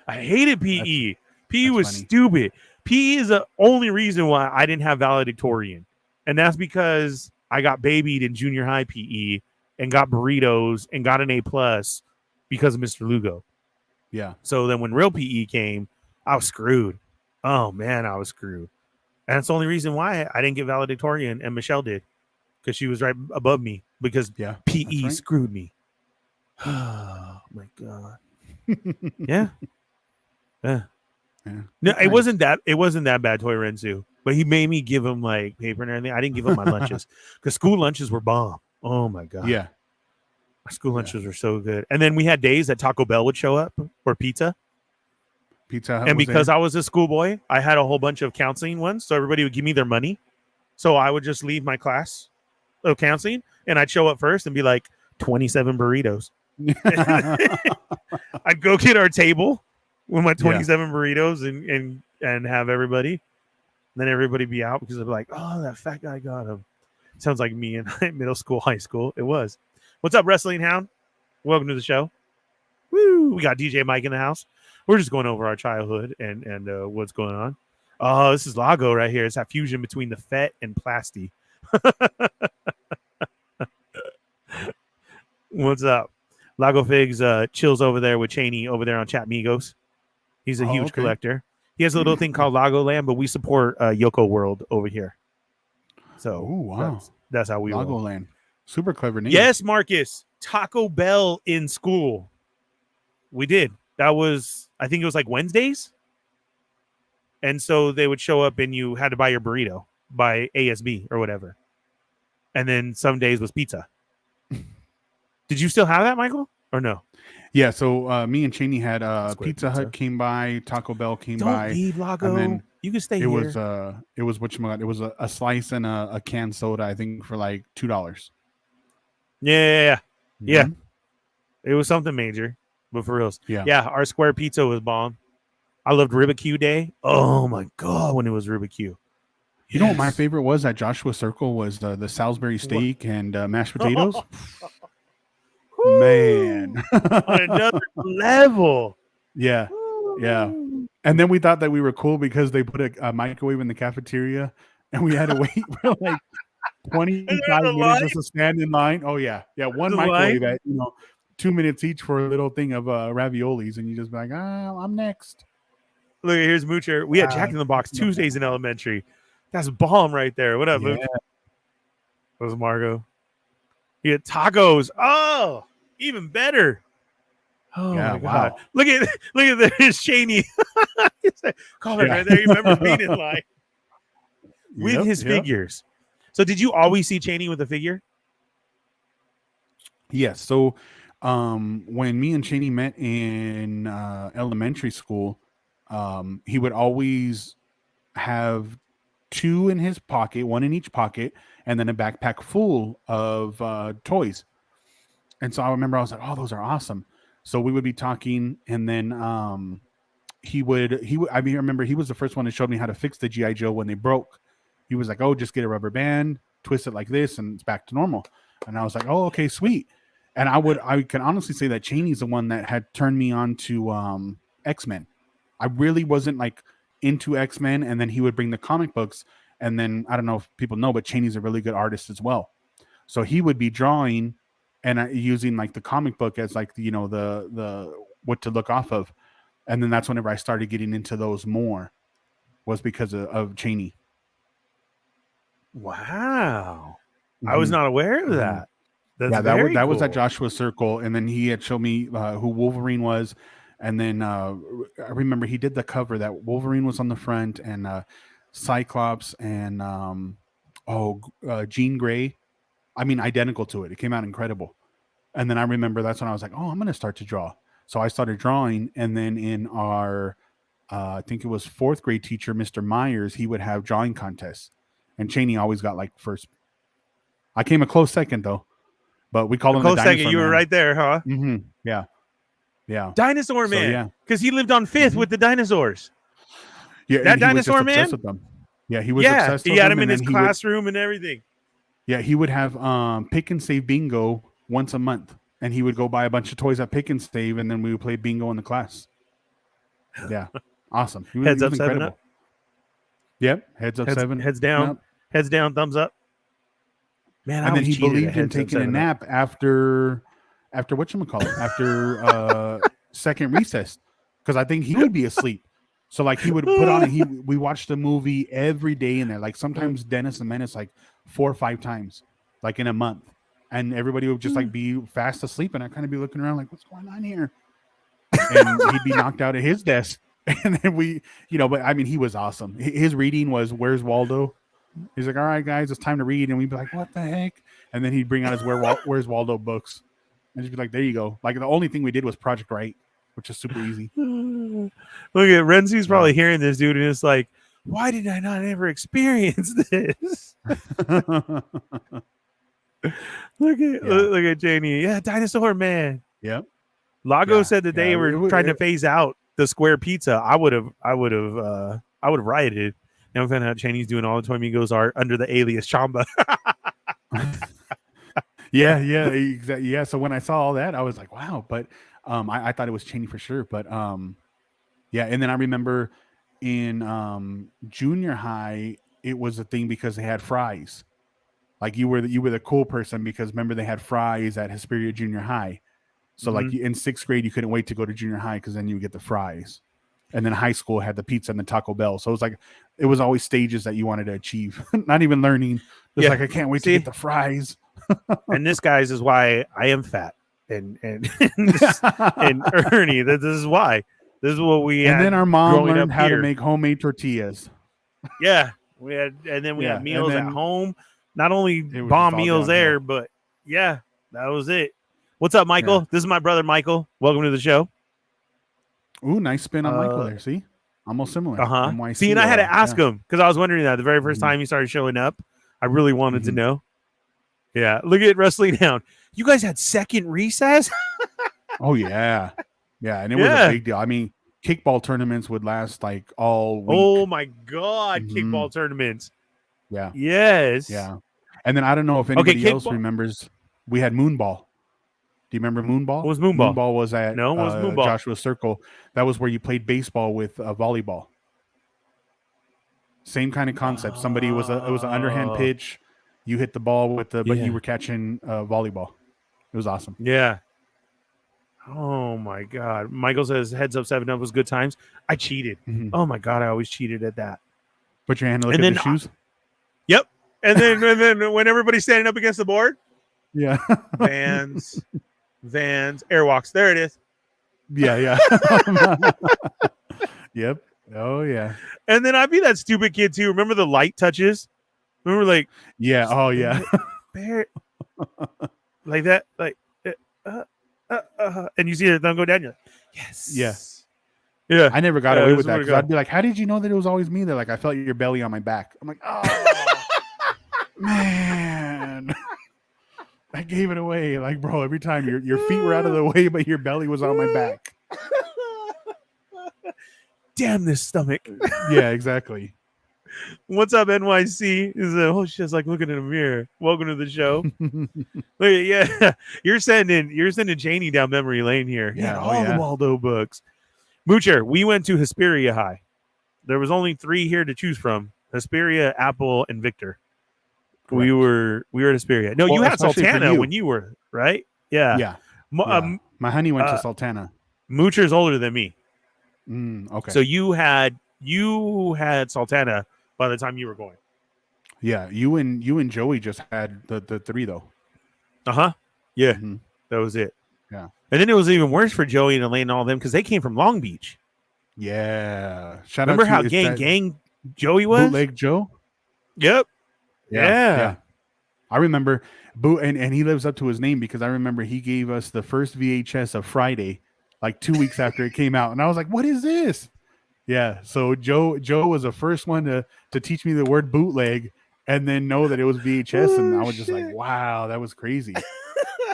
I hated PE. PE was stupid. PE is the only reason why I didn't have valedictorian, and that's because I got babied in junior high PE and got burritos and got an A+ because of Mr. Lugo. Yeah. So then when real PE came, I was screwed. Oh man, I was screwed. And that's the only reason why I didn't get valedictorian and Michelle did, because she was right above me because PE screwed me. Oh my God. Yeah. No, it wasn't that bad, Toy Rensu, but he made me give him like paper and everything. I didn't give him my lunches because school lunches were bomb. Oh my God. Yeah. Our school lunches were so good. And then we had days that Taco Bell would show up or pizza. And because I was a schoolboy, I had a whole bunch of counseling ones. So everybody would give me their money. So I would just leave my class of counseling and I'd show up first and be like 27 burritos. I'd go get our table with my 27 burritos and have everybody. And then everybody be out because they'd be like, oh, that fat guy got him. Sounds like me in middle school, high school. It was. What's up, Wrestling Hound? Welcome to the show. Woo! We got DJ Mike in the house. We're just going over our childhood and what's going on. Oh, this is Lago right here. It's that fusion between the Fett and Plasti. What's up? Lago Figs chills over there with Cheney over there on Chat Migos. He's a huge collector. He has a little thing called Lago Land, but we support Yoko World over here. So wow. That's how we Lago roll. Land. Super clever name. Yes, Marcus. Taco Bell in school. We did. That was, I think it was like Wednesdays. And so they would show up and you had to buy your burrito by ASB or whatever. And then some days was pizza. Did you still have that, Michael? Or no? Yeah, so me and Cheney had Pizza Hut came by, Taco Bell came by. Don't leave, Lago. And then you can stay it here. It was whatchamacallit. It was a slice and a canned soda, I think, for like $2. Yeah. It was something major. But for reals. Yeah, our square pizza was bomb. I loved Ribicue Day. Oh my God, when it was Ribicue. You know what my favorite was at Joshua Circle was the Salisbury steak and mashed potatoes. Man. On another level. Yeah. Yeah. And then we thought that we were cool because they put a microwave in the cafeteria and we had to wait for like 25 minutes just to stand in line. Oh, yeah. Yeah. One microwave at, 2 minutes each for a little thing of raviolis. And you just be like, I'm next. Look, here's Moocher. We had Jack in the Box Tuesdays in elementary. That's bomb right there. What up, Mooch? That was Margo. You had tacos. Oh, even better. Oh my God! Look at there's Cheney. Comment right there. You remember being in line with his figures. So did you always see Cheney with a figure? Yes. So when me and Cheney met in elementary school, he would always have two in his pocket, one in each pocket, and then a backpack full of toys. And so I remember I was like, oh, those are awesome. So we would be talking, and then he would. I remember he was the first one that showed me how to fix the G.I. Joe when they broke. He was like, oh, just get a rubber band, twist it like this, and it's back to normal. And I was like, oh, okay, sweet. And I can honestly say that Cheney's the one that had turned me on to X-Men. I really wasn't like into X-Men, and then he would bring the comic books, and then I don't know if people know, but Cheney's a really good artist as well. So he would be drawing and using like the comic book as like the what to look off of, and then that's whenever I started getting into those more, was because of Cheney. Wow, I was not aware of that. That's that was at Joshua Circle, and then he had showed me who Wolverine was, and then I remember he did the cover that Wolverine was on the front, and Cyclops and Jean Grey. I mean, identical to it. It came out incredible. And then I remember that's when I was like, oh, I'm going to start to draw. So I started drawing. And then in our, I think it was fourth grade teacher, Mr. Myers, he would have drawing contests. And Cheney always got like first. I came a close second, though. But we called him the Dinosaur Man. You were right there, huh? Mm-hmm. Yeah. Yeah. Dinosaur Man. Because he lived on 5th with the dinosaurs. Yeah. That Dinosaur Man? With them. Yeah. He was obsessed with them. He had him in his classroom and everything. Yeah, he would have pick and save bingo once a month, and he would go buy a bunch of toys at pick and save, and then we would play bingo in the class. Yeah, awesome. Heads up, 7 up. Yep, heads up, 7. Heads down, yep. Heads down, thumbs up. Man, and then he believed in taking a nap after whatchamacallit, after second recess, because I think he would be asleep. So like he would put on and we watched the movie every day in there. Like sometimes Dennis the Menace like 4 or 5 times, like in a month. And everybody would just like be fast asleep, and I'd kind of be looking around like, what's going on here? And he'd be knocked out at his desk. And then we, but I mean, he was awesome. His reading was Where's Waldo? He's like, all right, guys, it's time to read. And we'd be like, what the heck? And then he'd bring out his Where's Waldo books. And just be like, there you go. Like the only thing we did was Project Right, which is super easy. Look at Renzi's probably hearing this, dude, and it's like, why did I not ever experience this? Look at Janie. Yeah, Dinosaur Man. Yep. Lago said that they were trying to phase out the square pizza. I would have rioted. Now we found out Cheney's doing all the Toymigos art under the alias Chamba. Yeah, exactly. Yeah. So when I saw all that, I was like, wow. But I thought it was Cheney for sure. But yeah. And then I remember in junior high, it was a thing because they had fries. Like you were the cool person because remember they had fries at Hesperia Junior High. So like in 6th grade, you couldn't wait to go to junior high because then you would get the fries. And then high school had the pizza and the Taco Bell. So it was always stages that you wanted to achieve. Not even learning. It's like I can't wait to get the fries. And this, guys, is why I am fat. And Ernie, this is why. This is what we had. And then our mom learned how to make homemade tortillas. Yeah. We had meals at home. Not only bomb meals there, but yeah, that was it. What's up, Michael? Yeah. This is my brother, Michael. Welcome to the show. Ooh, nice spin on Michael there. See? Almost similar. Uh-huh. See, and I had to ask him because I was wondering that the very first time he started showing up. I really wanted to know. Yeah. Look at Wrestling Down. You guys had second recess? Oh, yeah. Yeah. And it was a big deal. I mean, kickball tournaments would last like all week. Oh, my God. Kickball tournaments. Yeah. Yes. Yeah. And then I don't know if anybody else remembers, we had Moonball. Do you remember Moonball? What was Moonball? Moonball was at No, what was Moonball? Joshua Circle. That was where you played baseball with volleyball. Same kind of concept. Somebody was it was an underhand pitch. You hit the ball with but you were catching volleyball. It was awesome. Yeah. Oh my God. Michael says heads up 7-up was good times. I cheated. Mm-hmm. Oh my God. I always cheated at that. Put your hand and look at the shoes. Yep. And then when everybody's standing up against the board. Yeah. Vans, Airwalks. There it is. Yeah. Yep. Oh yeah. And then I'd be that stupid kid too. Remember the light touches? Remember like yeah. Oh yeah. Like that. Like and you see the thumb go down. You're like, yes. Yeah. I never got away with that because I'd be like, how did you know that it was always me? They're like, I felt your belly on my back. I'm like, oh man. I gave it away. Like, bro, every time your feet were out of the way, but your belly was on my back. Damn this stomach. Yeah, exactly. What's up, NYC? Is she's like looking in a mirror. Welcome to the show. Yeah, you're sending Janie down memory lane here. Yeah, all the Waldo books. Moocher, we went to Hesperia High. There was only 3 here to choose from: Hesperia, Apple, and Victor. Correct. We were at Hesperia. No, you had Sultana when you were right. Yeah. My honey went to Sultana. Moocher's older than me. Okay. So you had Sultana by the time you were going. Yeah, you and Joey just had the 3 though. Yeah, that was it. Yeah, and then it was even worse for Joey and Elaine and all them because they came from Long Beach. Yeah, remember how gang Joey was? Bootleg Joe. Yep. Yeah. I remember and he lives up to his name because I remember he gave us the first VHS of Friday, like 2 weeks after it came out, and I was like, "What is this?" Yeah, so Joe was the first one to teach me the word bootleg, and then know that it was VHS, and I was just like, "Wow, that was crazy."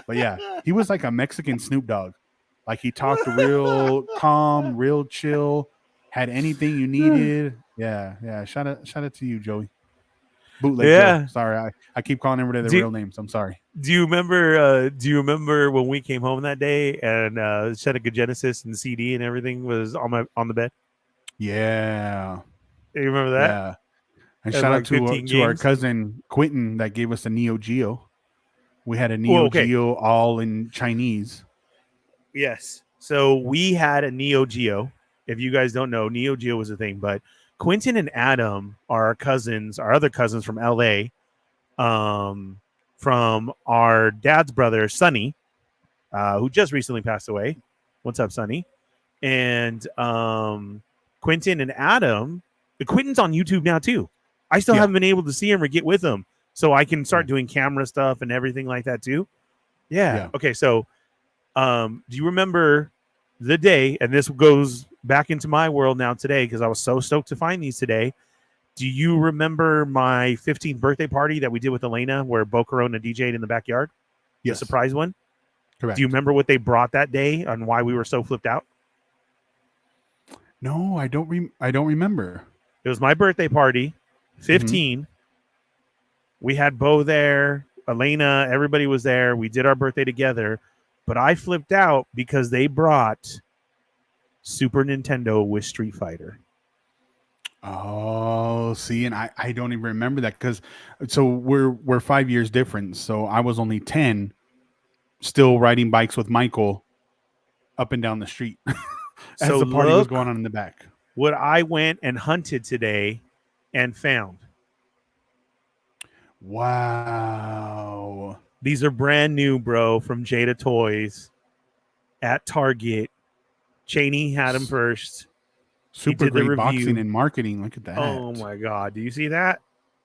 But yeah, he was like a Mexican Snoop Dogg. Like he talked real calm, real chill, had anything you needed. Yeah. Shout out to you, Joey. Bootleg Joe. Sorry, I keep calling everybody their real names. I'm sorry. Do you remember when we came home that day and Seneca Genesis and the CD and everything was on the bed? Yeah. You remember that? Yeah. And shout out to our cousin Quentin that gave us a Neo Geo. We had a Neo Geo all in Chinese. Yes. So we had a Neo Geo. If you guys don't know, Neo Geo was a thing, but Quentin and Adam are our other cousins from LA, from our dad's brother, Sonny, who just recently passed away. What's up, Sonny? And Quentin and Adam, Quentin's on YouTube now too. I still haven't been able to see him or get with him, so I can start doing camera stuff and everything like that too. Yeah. Okay. So, do you remember the day? And this goes back into my world now today because I was so stoked to find these today. Do you remember my 15th birthday party that we did with Elena, where Bo Corona DJ'd in the backyard? Yes. The surprise one. Correct. Do you remember what they brought that day and why we were so flipped out? No, I don't remember. It was my birthday party, 15. Mm-hmm. We had Bo there, Elena, everybody was there. We did our birthday together, but I flipped out because they brought Super Nintendo with Street Fighter. Oh, see, and I don't even remember that because we're 5 years different. So I was only 10, still riding bikes with Michael up and down the street. As the party was going on in the back. What I went and hunted today and found. Wow. These are brand new, bro, from Jada Toys at Target. Cheney had them first. Super great boxing and marketing. Look at that. Oh, my God. Do you see that?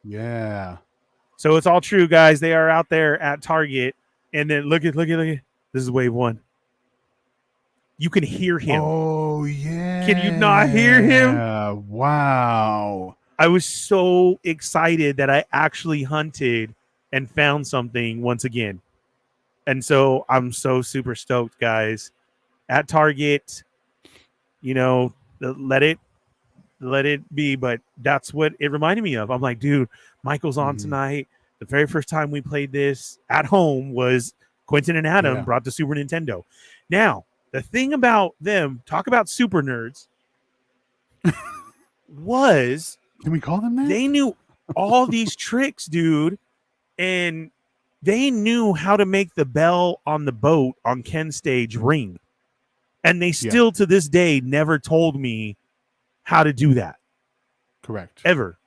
Yeah. So it's all true, guys. They are out there at Target. And then look at. This is wave 1. You can hear him. Oh, yeah. Can you not hear him? Wow. I was so excited that I actually hunted and found something once again. And so I'm so super stoked, guys. At Target, let it be. But that's what it reminded me of. I'm like, dude, Michael's on tonight. The very first time we played this at home was Quentin and Adam Yeah. brought the Super Nintendo. Now, the thing about them, talk about super nerds, was Can we call them that? they knew all these tricks, dude, and they knew how to make the bell on the boat on Ken's stage ring. And they still to this day never told me how to do that. Correct. Ever.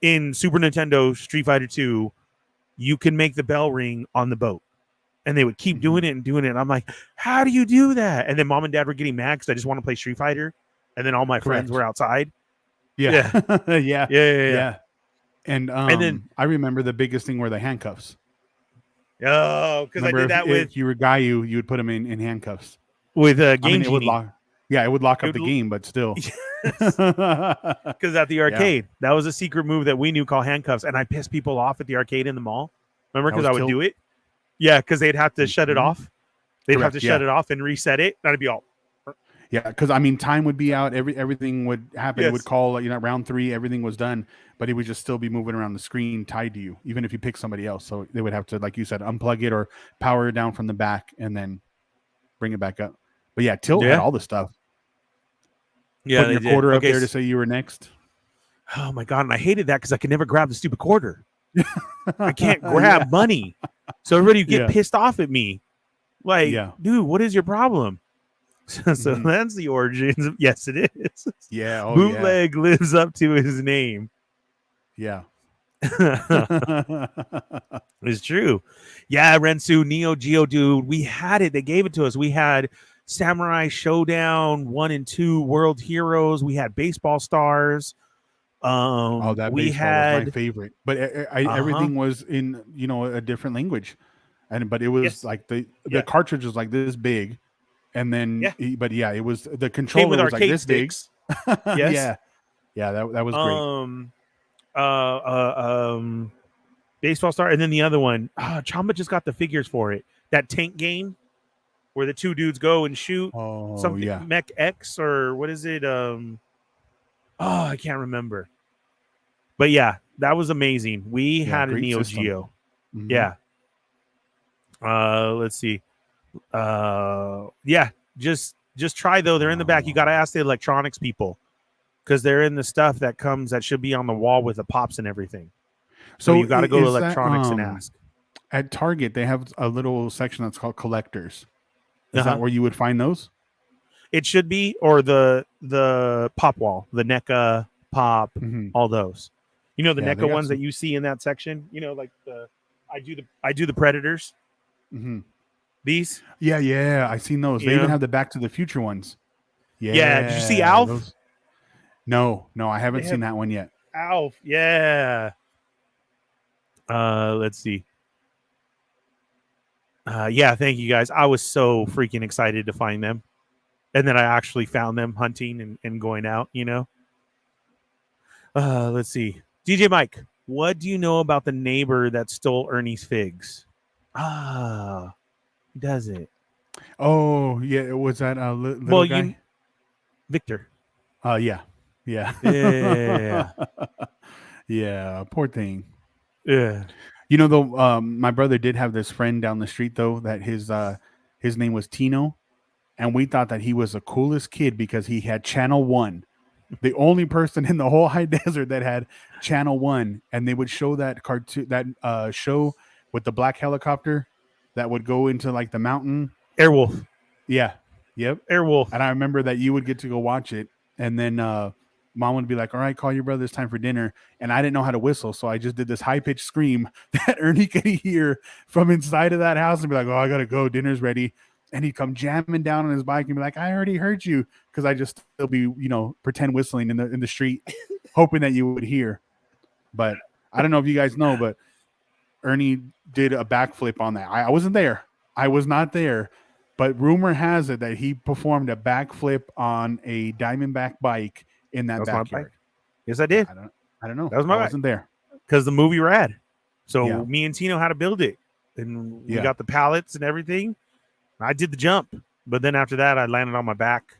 In Super Nintendo Street Fighter 2, you can make the bell ring on the boat. And they would keep doing it and doing it. And I'm like, how do you do that? And then mom and dad were getting mad because I just want to play Street Fighter. And then all my friends were outside. Yeah. Yeah. And then I remember the biggest thing were the handcuffs. Oh, because I did that with... If you were a guy, you would put them in handcuffs. With Game Genie. It would lock up the game, but still. Because at the arcade, that was a secret move that we knew called handcuffs. And I pissed people off at the arcade in the mall. Remember? Because I would do it. Yeah, because they'd have to shut it off. They'd have to shut it off and reset it. That'd be all. Yeah, because I mean, time would be out. Everything would happen. It would call, round 3, everything was done, but it would just still be moving around the screen tied to you, even if you pick somebody else. So they would have to, like you said, unplug it or power it down from the back and then bring it back up. But yeah, Tilt had all the stuff. Yeah, putting your quarter up there to say you were next. Oh my god! And I hated that because I could never grab the stupid quarter. I can't grab money, so everybody would get pissed off at me. Like, dude, what is your problem? So that's the origins of, yes, it is. Yeah. Bootleg lives up to his name. Yeah. It's true. Yeah, Rensu, Neo Geo, dude. We had it. They gave it to us. We had Samurai Showdown 1 and 2 World Heroes. We had Baseball Stars. That we baseball had was my favorite. But everything was in, a different language. But it was like the cartridge was like this big. And then, it was the controller was like this sticks. Big. Yes. Yeah, that was great. Baseball Star, and then the other one. Chamba just got the figures for it. That tank game where the two dudes go and shoot something. Mech X or what is it? I can't remember. But yeah, that was amazing. We had a Neo Geo. Mm-hmm. Yeah. Let's see. Just try though. They're in the back. You got to ask the electronics people because they're in the stuff that should be on the wall with the pops and everything. So you got to go to electronics and ask. At Target, they have a little section that's called collectors. Is that where you would find those? It should be, or the pop wall, the NECA pop, all those. The NECA ones that you see in that section. Like I do the Predators. Mm-hmm. These? Yeah, I seen those. They even have the Back to the Future ones. Yeah. Did you see Alf? Those... No, I haven't seen that one yet. Alf, yeah. Let's see. Thank you guys. I was so freaking excited to find them. And then I actually found them hunting and going out, Let's see. DJ Mike, what do you know about the neighbor that stole Ernie's figs? Does it? Oh, yeah. Was that a little guy? Victor. Yeah. Yeah. Yeah. Poor thing. Yeah. Though, my brother did have this friend down the street, though, that his name was Tino. And we thought that he was the coolest kid because he had Channel 1. The only person in the whole high desert that had Channel 1. And they would show that cartoon, that show with the black helicopter that would go into like the mountain. Airwolf. Yeah. Yep. Airwolf. And I remember that you would get to go watch it. And then mom would be like, all right, call your brother. It's time for dinner. And I didn't know how to whistle. So I just did this high-pitched scream that Ernie could hear from inside of that house and be like, oh, I got to go. Dinner's ready. And he'd come jamming down on his bike and be like, I already heard you. Because I just still be, pretend whistling in the street, hoping that you would hear. But I don't know if you guys know, but Ernie did a backflip on that. I wasn't there. I was not there. But rumor has it that he performed a backflip on a Diamondback bike in that backyard. Yes, I did. I don't know. That was my I wasn't there. Because the movie rad. So me and Tino had to build it. And we got the pallets and everything. I did the jump. But then after that, I landed on my back.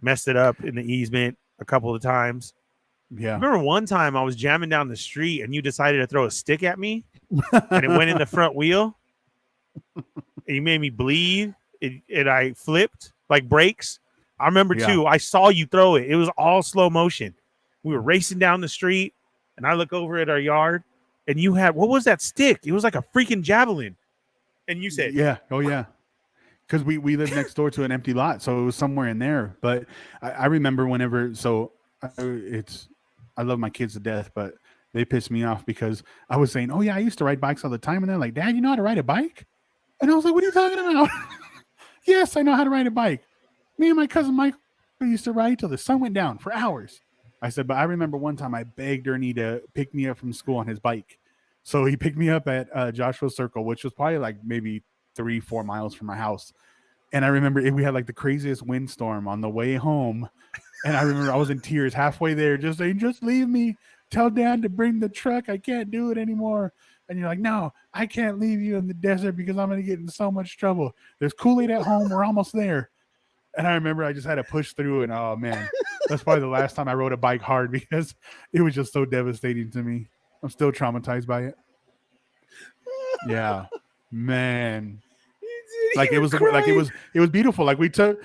Messed it up in the easement a couple of times. Yeah. I remember one time I was jamming down the street and you decided to throw a stick at me. And it went in the front wheel. and you made me bleed, and I flipped like brakes. I remember Yeah. too. I saw you throw it. It was all slow motion. We were racing down the street, and I look over at our yard, and you had, what was that stick? It was like a freaking javelin. And you said, yeah, oh yeah, because we live next door to an empty lot, so it was somewhere in there. But I remember whenever, so I love my kids to death, but they pissed me off because I was saying, oh yeah, I used to ride bikes all the time, and they're like, Dad, you know how to ride a bike? And I was like, what are you talking about? Yes, I know how to ride a bike. Me and my cousin Michael used to ride till the sun went down for hours. I said, but I remember one time I begged Ernie to pick me up from school on his bike. So he picked me up at Joshua Circle, which was probably like maybe 3-4 miles from my house. And I remember we had like the craziest windstorm on the way home. And I remember I was in tears halfway there, just saying, just leave me. Tell Dad to bring the truck. I can't do it anymore. And you're like, no, I can't leave you in the desert because I'm going to get in so much trouble. There's Kool-Aid at home. We're almost there. And I remember I just had to push through, and oh man, that's probably the last time I rode a bike hard because it was just so devastating to me. I'm still traumatized by it. Yeah, man. Like it was beautiful. Like we took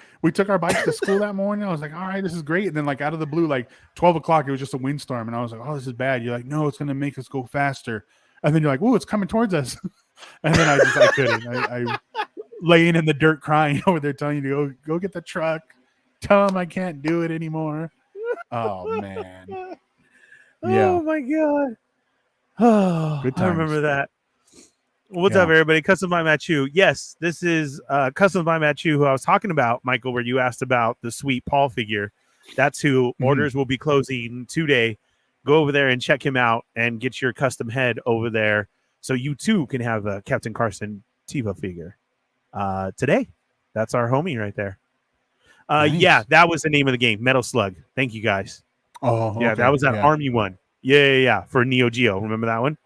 our bikes to school that morning. I was like, all right, this is great. And then like out of the blue, like 12 o'clock, it was just a windstorm. And I was like, oh, this is bad. You're like, no, it's going to make us go faster. And then you're like, oh, it's coming towards us. And then I couldn't. I laying in the dirt crying over there telling you to go get the truck. Tell him I can't do it anymore. Oh, man. Yeah. Oh, my God. Oh, Good I times. remember that. What's up, everybody? Custom by Matt Chu. Yes, this is Custom by Matt Chu, who I was talking about, Michael, where you asked about the sweet Paul figure. That's who orders will be closing today. Go over there and check him out and get your custom head over there so you too can have a Captain Carson Tiva figure today. That's our homie right there. Nice. Yeah, that was the name of the game, Metal Slug. Thank you, guys. Oh, yeah, okay. that was that Army one. Yeah, for Neo Geo. Remember that one?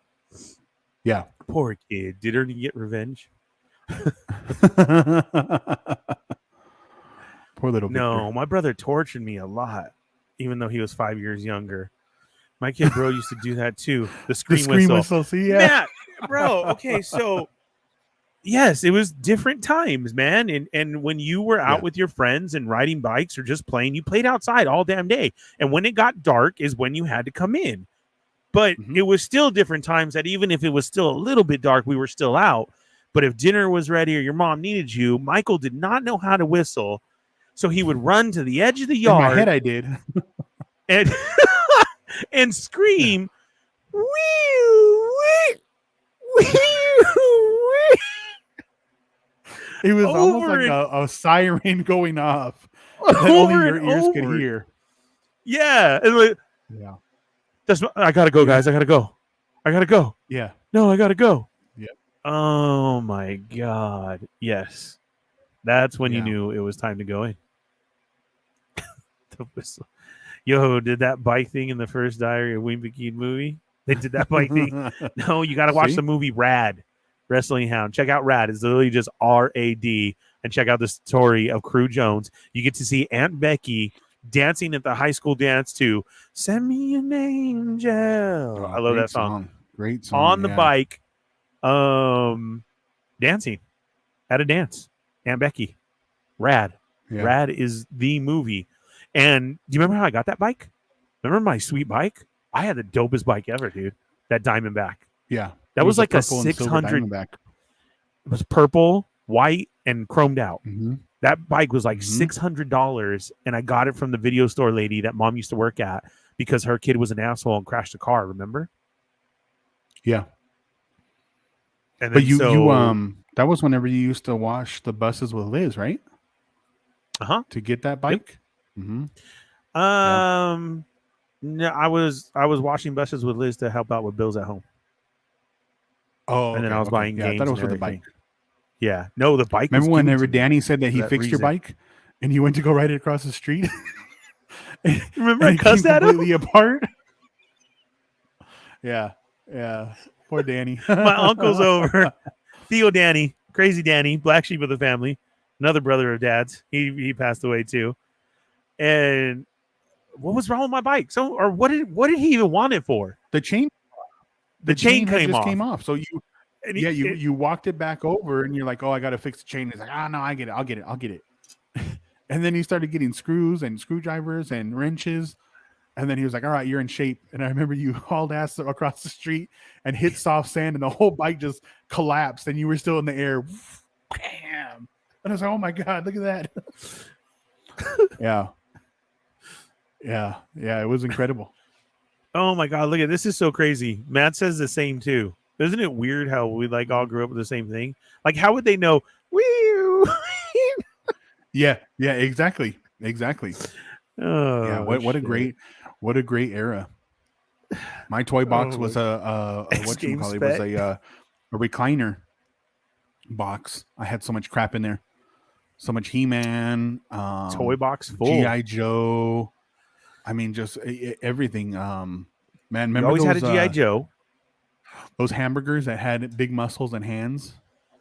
Yeah. Poor kid. Did Ernie get revenge? Poor little Victor. No, my brother tortured me a lot, even though he was 5 years younger. My kid bro used to do that too. The scream whistle. See, yeah. Matt, bro, okay, so yes, it was different times, man. And when you were out with your friends and riding bikes or just playing, you played outside all damn day. And when it got dark is when you had to come in. But it was still different times that even if it was still a little bit dark, we were still out. But if dinner was ready or your mom needed you, Michael did not know how to whistle. So he would run to the edge of the yard. In my head, I did. And, and scream, wee, wee, wee, wee. It was almost like a siren going off that only your ears could hear. Yeah. And like, yeah. I gotta go, guys. I gotta go. Yeah. No, I gotta go. Yeah. Oh my God. Yes. That's when you knew it was time to go in. The whistle. Yo, did that bike thing in the first Diary of Wayne McKean movie? They did that bike thing. No, you gotta watch the movie Rad. Wrestling Hound. Check out Rad. It's literally just R-A-D. And check out the story of Crew Jones. You get to see Aunt Becky dancing at the high school dance to Send Me an Angel. I love that song. Great song. On the bike, dancing at a dance. Aunt Becky. Rad. Yeah. Rad is the movie. And do you remember how I got that bike? Remember my sweet bike? I had the dopest bike ever, dude. That Diamondback. Yeah. That was like a 600. It was purple, white, and chromed out. That bike was like $600, and I got it from the video store lady that mom used to work at because her kid was an asshole and crashed a car. Remember? Yeah. And but you that was whenever you used to wash the buses with Liz, right? To get that bike. Yep. No, I was washing buses with Liz to help out with bills at home. Oh, and then I was buying games. I thought it was for the bike. Yeah, no, the bike. Remember whenever Danny said that he fixed your bike, and you went to go ride it across the street? Remember I cussed at him completely apart. Yeah. Poor Danny. My uncle's over. Theo Danny, crazy Danny, black sheep of the family, another brother of Dad's. He passed away too. And what was wrong with my bike? So, or what did he even want it for? The chain. The chain came off. So And you walked it back over, and you're like, "Oh, I got to fix the chain." He's like, "Ah, no, I get it. I'll get it." And then he started getting screws and screwdrivers and wrenches. And then he was like, "All right, you're in shape." And I remember you hauled ass across the street and hit soft sand, and the whole bike just collapsed, and you were still in the air. Bam! And I was like, "Oh my god, look at that!" Yeah. It was incredible. Oh my god, look at this! Is so crazy. Matt says the same too. Isn't it weird how we like all grew up with the same thing? Like, how would they know? Wee! Yeah, exactly. Oh, Yeah, what a great era. My toy box was a what you call it? Was a recliner box. I had so much crap in there. So much He-Man, toy box full. G.I. Joe. I mean, just everything. Man, remember you always those, had a G.I. Joe. Those hamburgers that had big muscles and hands?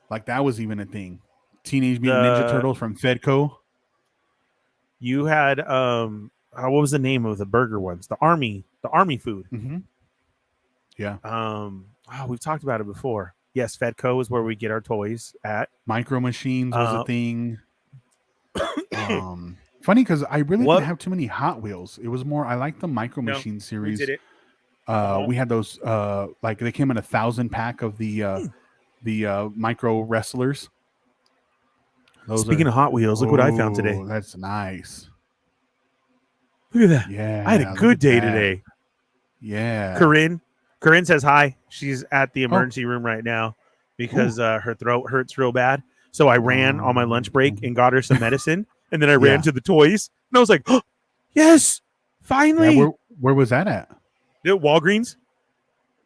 Like, that was even a thing. Teenage Mutant Ninja Turtles from Fedco. You had what was the name of the burger ones? The army food. Mm-hmm. Yeah. We've talked about it before. Yes, Fedco is where we get our toys at. Micro Machines was a thing. Funny because I really didn't have too many Hot Wheels. It was more, I like the Micro Machine series. We did it. We had those like they came in 1,000 pack of the micro wrestlers. Speaking of Hot Wheels, look what I found today. That's nice. Look at that. Yeah, I had a good day today. Yeah. Corinne says hi. She's at the emergency room right now because her throat hurts real bad. So I ran on my lunch break and got her some medicine, and then I ran to the toys, and I was like, oh, yes, finally. Yeah, where was that at? Walgreens.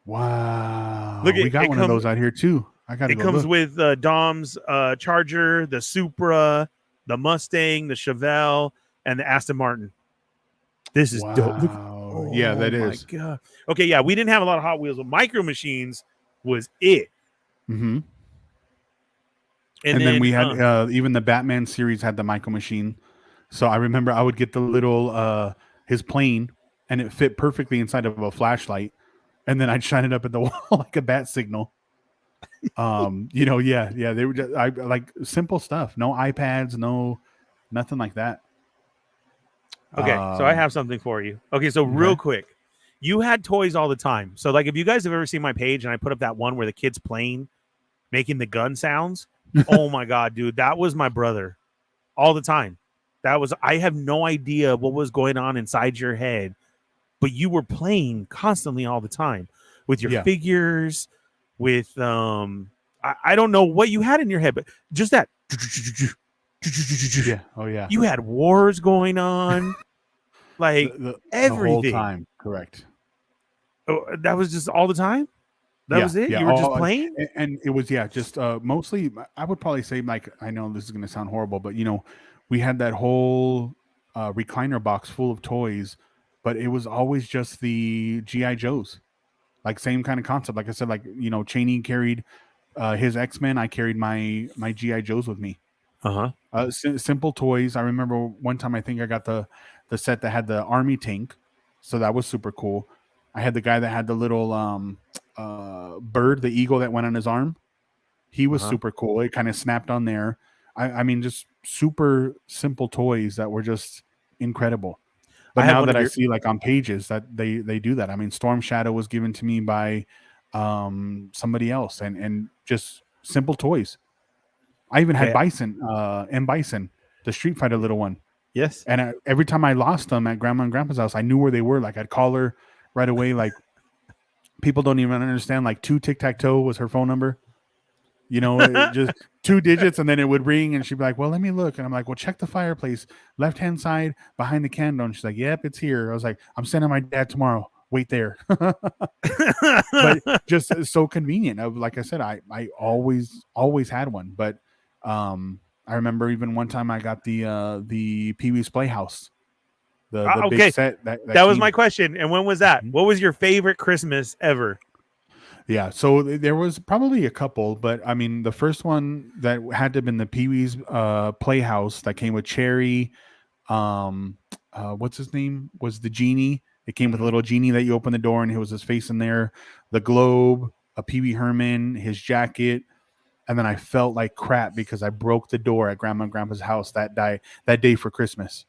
Wow. Look, we got one of those out here too. It comes with Dom's Charger, the Supra, the Mustang, the Chevelle, and the Aston Martin. This is dope. Look, yeah, that is. My God. Okay, yeah, we didn't have a lot of Hot Wheels, but Micro Machines was it. Mm-hmm. And then we had even the Batman series had the Micro Machine. So I remember I would get the little his plane, and it fit perfectly inside of a flashlight, and then I'd shine it up at the wall like a bat signal. They were just, I like simple stuff. No iPads, nothing like that. Okay, so I have something for you. Okay, so real quick, you had toys all the time. So like, if you guys have ever seen my page and I put up that one where the kid's playing, making the gun sounds, oh my God, dude, that was my brother all the time. I have no idea what was going on inside your head, but you were playing constantly all the time with your figures, with I don't know what you had in your head, but just that. Yeah. Oh yeah. You had wars going on, like everything. The whole time. Correct. Oh, that was just all the time. That was it. You were just playing, and it was just mostly. I would probably say, like, I know this is going to sound horrible, but we had that whole recliner box full of toys, but it was always just the G.I. Joes. Like, same kind of concept. Like I said, like, Cheney carried his X-Men. I carried my G.I. Joes with me. Simple toys. I remember one time I think I got the set that had the army tank, so that was super cool. I had the guy that had the little bird, the eagle that went on his arm. He was super cool. It kind of snapped on there. I mean, just super simple toys that were just incredible. But now that I see, like, on pages that they do that. I mean, Storm Shadow was given to me by somebody else, and just simple toys. I even had Bison, M. Bison, the Street Fighter little one. Yes. And every time I lost them at Grandma and Grandpa's house, I knew where they were. Like, I'd call her right away. Like, people don't even understand. Like, 2 tic-tac-toe was her phone number. Just 2 digits, and then it would ring, and she'd be like, well, let me look. And I'm like, well, check the fireplace, left-hand side behind the candle. And she's like, yep, it's here. I was like, I'm sending my dad tomorrow. Wait there. But just so convenient. Like I said, I always had one. But I remember even one time I got the Pee-wee's Playhouse. The big set. That was my question. And when was that? Mm-hmm. What was your favorite Christmas ever? Yeah, so there was probably a couple, but I mean, the first one that had to have been the Pee-wee's Playhouse that came with Cherry. What's his name? Was the genie. It came with a little genie that you open the door and it was his face in there. The globe. a Pee Wee Herman, his jacket, and then I felt like crap because I broke the door at Grandma and Grandpa's house that day for Christmas.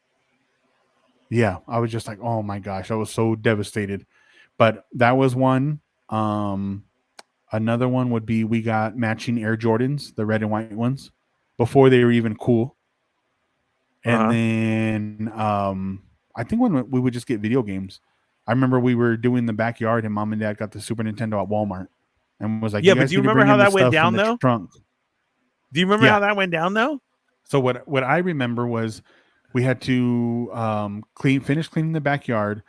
Yeah, I was just like, oh my gosh, I was so devastated. But that was one. Another one would be we got matching Air Jordans, the red and white ones, before they were even cool. And then I think when we would just get video games, I remember we were doing the backyard and Mom and Dad got the Super Nintendo at Walmart and was like, yeah, but do you remember how that went down though? Trunk. Do you remember how that went down though? So what I remember was we had to finish cleaning the backyard.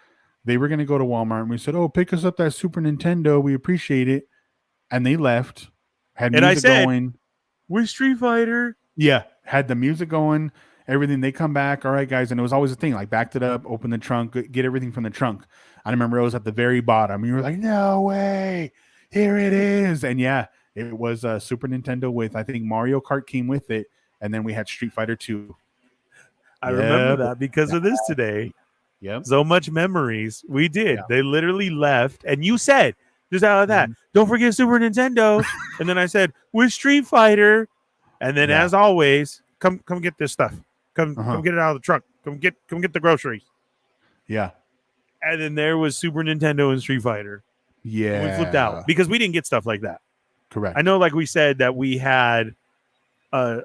They were going to go to Walmart and we said, "Oh, pick us up that Super Nintendo. We appreciate it." And they left. Had music going. We're Street Fighter. Yeah, had the music going. Everything. They come back. All right, guys. And it was always a thing. Like backed it up, open the trunk, get everything from the trunk. I remember it was at the very bottom. You were like, "No way! Here it is!" And yeah, it was a Super Nintendo with I think Mario Kart came with it, and then we had Street Fighter 2. I remember that because of this today. Yep. So much memories. We did. Yeah. They literally left, and you said just out of that, "Don't forget Super Nintendo." And then I said, "With Street Fighter," and then as always, come get this stuff. Come get it out of the trunk. Come get the groceries. Yeah. And then there was Super Nintendo and Street Fighter. Yeah. And we flipped out because we didn't get stuff like that. Correct. I know, like we said, that we had a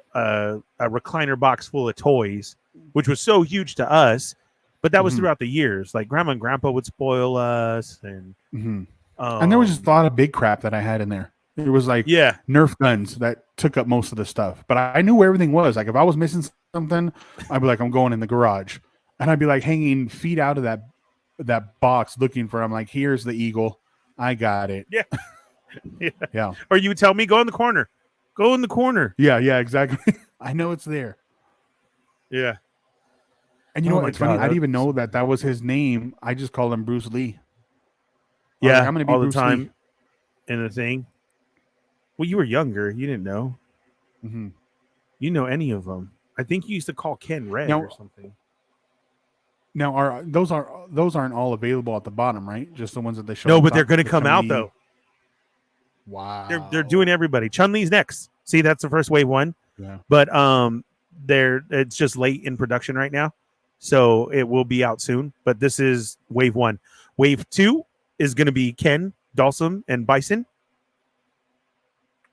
recliner box full of toys, which was so huge to us, but that was throughout the years. Like Grandma and Grandpa would spoil us, and and there was just a lot of big crap that I had in there. It was like Nerf guns that took up most of the stuff, but I knew where everything was. Like if I was missing something, I'd be like, I'm going in the garage, and I'd be like hanging feet out of that box looking for. I'm like, here's the Eagle, I got it. Yeah. Or you would tell me, go in the corner. Go in the corner. Yeah, exactly. I know it's there. Yeah. And you know what? It's funny. I didn't even know that was his name. I just called him Bruce Lee. Yeah, like, I'm gonna be all Bruce the time Lee. in the thing. Well, you were younger. You didn't know. You know any of them. I think you used to call Ken Red or something. Now, those aren't all available at the bottom, right? Just the ones that they show. No, but they're going to come out though. Wow. They're doing everybody. Chun-Li's next. See, that's the first wave one. Yeah. But it's just late in production right now, so it will be out soon. But this is wave one. Wave two is going to be Ken, Dawson, and Bison.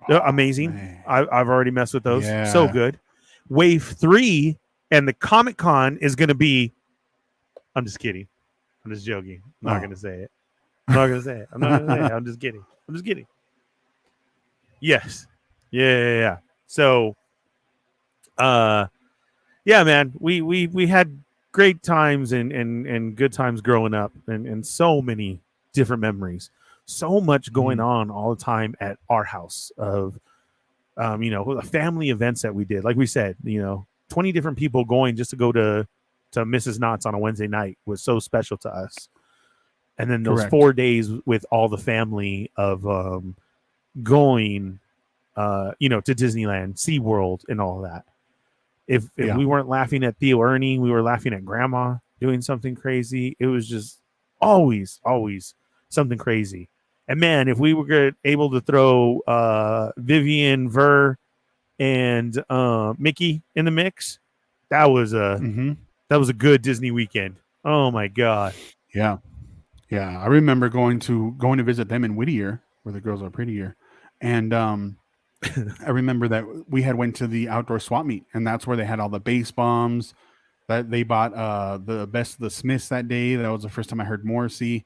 Amazing. Man. I've already messed with those. Yeah. So good. Wave 3 and the Comic-Con is going to be. I'm just kidding. I'm just joking. I'm not going to say it. I'm not going to say it. I'm just kidding. Yes. Yeah. So, yeah, man, we had great times and good times growing up, and so many different memories. So much going on all the time at our house of, the family events that we did. Like we said, 20 different people going just to go to Mrs. Knott's on a Wednesday night was so special to us. And then those 4 days with all the family of going, to Disneyland, SeaWorld, and all that. If we weren't laughing at Theo Ernie, we were laughing at Grandma doing something crazy. It was just always something crazy. And man, if we were able to throw Vivian, Ver, and Mickey in the mix, that was a good Disney weekend. Oh my God. Yeah. I remember going to visit them in Whittier, where the girls are prettier, and I remember that we had went to the outdoor swap meet, and that's where they had all the bass bombs. That they bought the Best of the Smiths that day. That was the first time I heard Morrissey.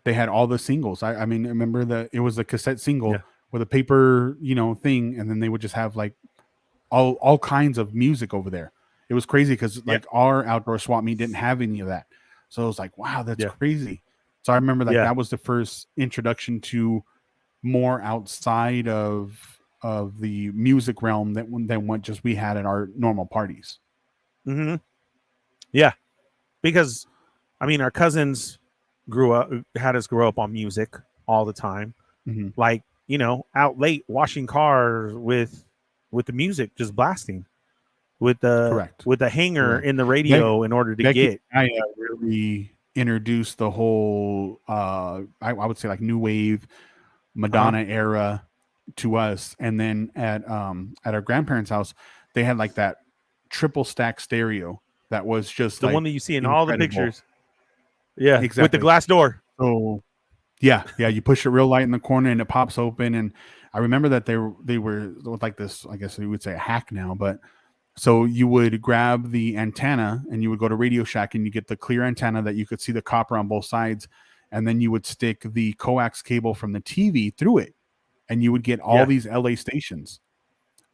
They had all the singles. I mean, I remember that it was a cassette single with a paper, thing, and then they would just have like all kinds of music over there. It was crazy because our outdoor swap meet didn't have any of that. So I was like, wow, that's crazy. So I remember that was the first introduction to more outside of the music realm than what just we had at our normal parties. Yeah, because I mean, our cousins had us grow up on music all the time, like out late washing cars with the music just blasting, with the hanger in the radio in order to get. I really introduced the whole I would say like new wave Madonna era to us. And then at our grandparents' house, they had like that triple stack stereo that was just the like one that you see in incredible. all the pictures. Yeah, Exactly. with the glass door. So yeah, you push it real light in the corner and it pops open. And I remember that they were like this, I guess we would say a hack now, but so you would grab the antenna and you would go to Radio Shack and you get the clear antenna that you could see the copper on both sides. And then you would stick the coax cable from the TV through it and you would get all these LA stations.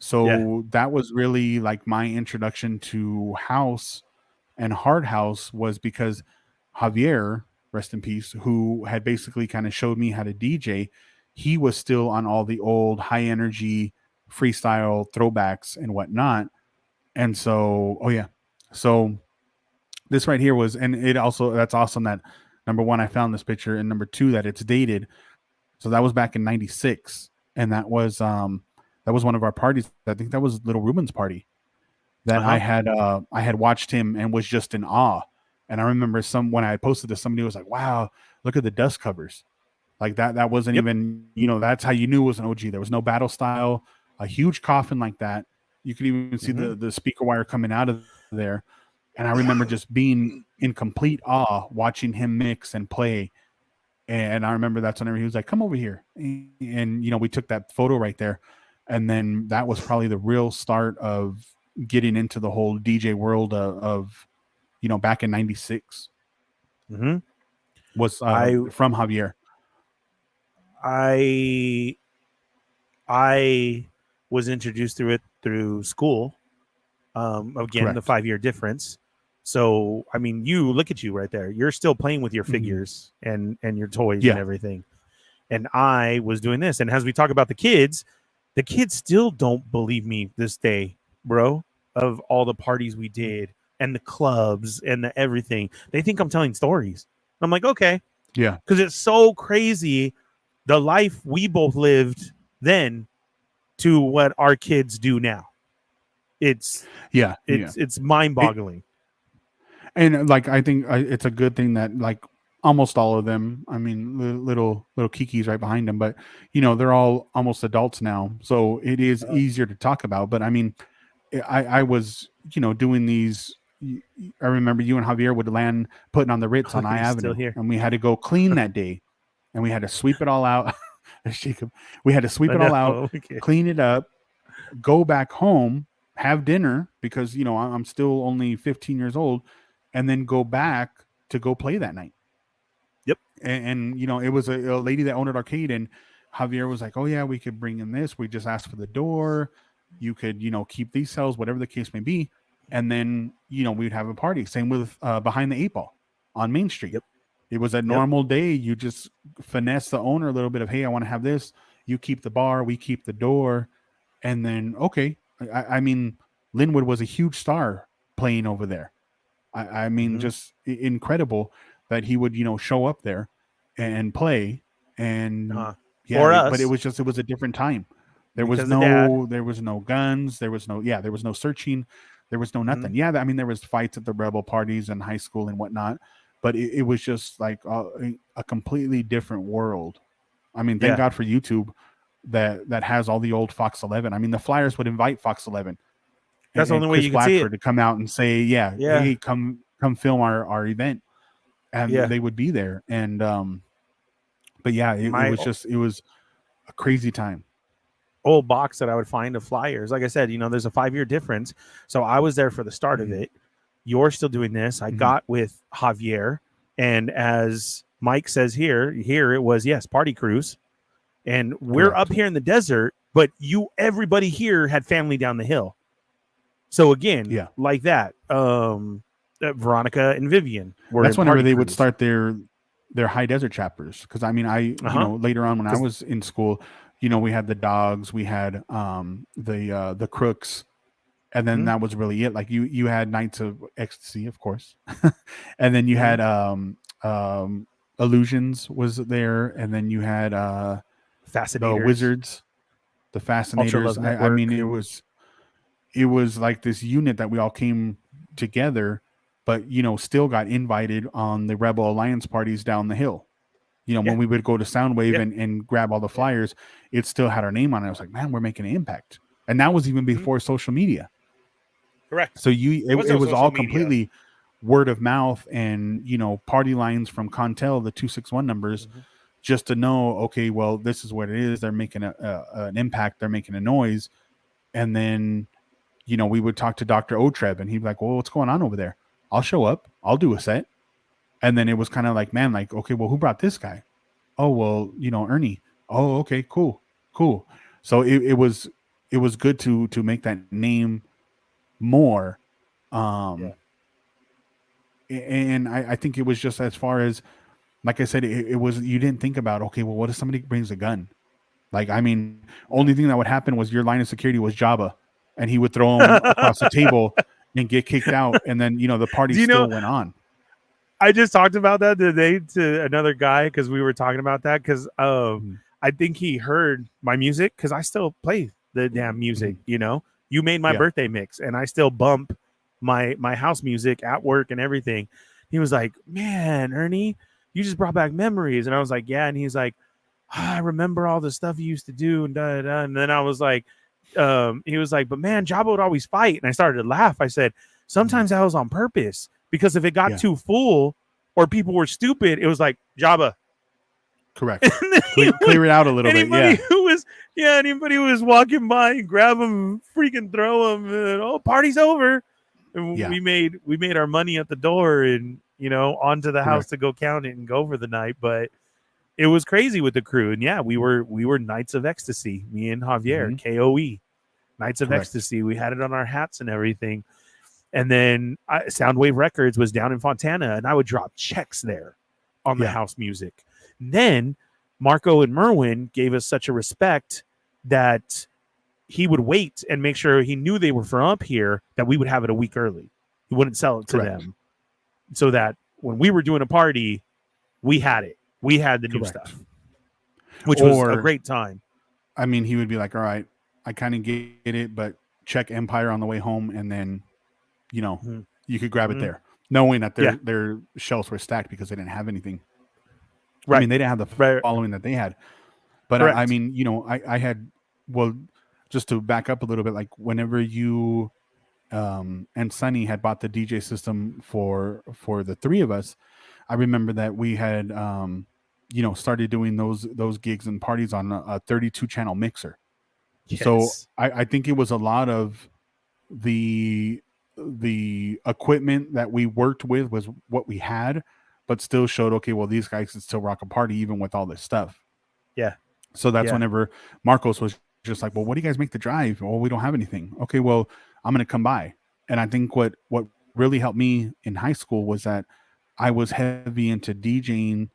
So that was really like my introduction to house and hard house, was because Javier, rest in peace, who had basically kind of showed me how to DJ, he was still on all the old high energy freestyle throwbacks and whatnot. And so, so this right here was, and it also, that's awesome that number one, I found this picture, and number two, that it's dated. So that was back in 96. And that was one of our parties. I think that was Little Ruben's party that I had watched him and was just in awe. And I remember when I posted this, somebody was like, wow, look at the dust covers. Like that wasn't even, that's how you knew it was an OG. There was no battle style, a huge coffin like that. You could even see the speaker wire coming out of there. And I remember just being in complete awe watching him mix and play. And I remember that's whenever he was like, come over here. And we took that photo right there. And then that was probably the real start of getting into the whole DJ world of back in 96. Was from Javier. I was introduced through school. Again, Correct. The 5-year difference. So, I mean, you look at you right there. You're still playing with your figures and your toys and everything. And I was doing this. And as we talk about the kids still don't believe me this day, bro, of all the parties we did and the clubs and the everything. They think I'm telling stories. I'm like, okay. Yeah. Because it's so crazy, the life we both lived then to what our kids do now. It's mind-boggling. And like, I think it's a good thing that like almost all of them, I mean, little kikis right behind them, but they're all almost adults now. So it is easier to talk about. But I mean, I was, doing these. I remember you and Javier would land putting on the Ritz on I Avenue, and we had to go clean that day, and we had to sweep it all out. We had to sweep it all out, clean it up, go back home, have dinner because I'm still only 15 years old, and then go back to go play that night. Yep. And it was a lady that owned an arcade, and Javier was like, oh yeah, we could bring in this. We just asked for the door. You could, keep these cells, whatever the case may be. And then, we'd have a party. Same with Behind the 8 Ball on Main Street. Yep. It was a normal day. You just finesse the owner a little bit of, hey, I want to have this. You keep the bar, we keep the door. And then, okay. I mean, Linwood was a huge star playing over there. I mean, just incredible that he would, show up there and play. And for us, but it was a different time. There was no guns. There was no searching. There was no nothing. Yeah. I mean, there was fights at the rebel parties in high school and whatnot, but it was just like a completely different world. I mean, thank God for YouTube that has all the old Fox 11. I mean, the Flyers would invite Fox 11. That's the only way you can see it. To come out and say, hey, come film our event. And they would be there. And, but yeah, it was a crazy time. Old box that I would find of Flyers. Like I said, there's a 5-year difference. So I was there for the start of it. You're still doing this. I got with Javier. And as Mike says here it was, party cruise. And we're up here in the desert, but everybody here had family down the hill. So again, like that, Veronica and Vivian were. That's whenever they would start their high desert chapters. Because I mean, later on when I was in school, we had the Dogs, we had the Crooks, and then that was really it. Like you had Nights of Ecstasy, of course, and then you had Illusions was there, and then you had Fascinators, the Wizards, the Fascinators. I mean, it was like this unit that we all came together, but still got invited on the Rebel Alliance parties down the hill. You know, when we would go to Soundwave Yeah. and grab all the flyers, it still had our name on it. I was like, man, we're making an impact. And that was even before social media. Correct. So There it no was social all media. completely word of mouth and, you know, party lines from Contel, the 261 numbers, just to know, okay, well, this is what it is. They're making an impact. They're making a noise. And then, you know, we would talk to Dr. Otreb and he'd be like, well, what's going on over there? I'll show up. I'll do a set. And then it was kind of like, man, like, okay, well, who brought this guy? Oh, well, you know, Ernie. Oh, okay, cool. So it was good to make that name more. And I think it was just as far as, like I said, it was, you didn't think about, okay, well, what if somebody brings a gun? Like, I mean, only thing that would happen was your line of security was Jabba, and he would throw him across the table and get kicked out. And then, you know, the party still went on. I just talked about that today to another guy because we were talking about that because I think he heard my music because I still play the damn music. You know, you made my birthday mix and I still bump my house music at work and everything. He was like, man, Ernie, you just brought back memories. And I was like, yeah. And he's like, I remember all the stuff you used to do. And, and then I was like, he was like, but man, Jabba would always fight. And I started to laugh. I said, sometimes that was on purpose because if it got too full or people were stupid, it was like, Jabba. Correct. Clear it out a little bit. Yeah. Anybody who was walking by and grab them, freaking throw them. And, party's over. And we made our money at the door and, you know, onto the house to go count it and go for the night. But it was crazy with the crew. And we were Knights of Ecstasy, me and Javier, KOE, Knights of Ecstasy. We had it on our hats and everything. And then Soundwave Records was down in Fontana, and I would drop checks there on the house music. And then Marco and Merwin gave us such a respect that he would wait and make sure he knew they were from up here, that we would have it a week early. He wouldn't sell it to them so that when we were doing a party, we had it. We had the new stuff, which was a great time. I mean, he would be like, all right, I kind of get it, but check Empire on the way home. And then, you know, you could grab it there, knowing that their shelves were stacked because they didn't have anything. I mean, they didn't have the following that they had. But I mean, you know, I had, well, just to back up a little bit, like whenever you and Sonny had bought the DJ system for the three of us, I remember that we had, you know, started doing those gigs and parties on a 32 channel mixer. Yes. So I think it was a lot of the equipment that we worked with was what we had, but still showed, okay, well, these guys can still rock a party even with all this stuff. Yeah. So that's whenever Marcos was just like, well, what do you guys make the drive? Well, we don't have anything. Okay, well, I'm going to come by. And I think what really helped me in high school was that I was heavy into DJing.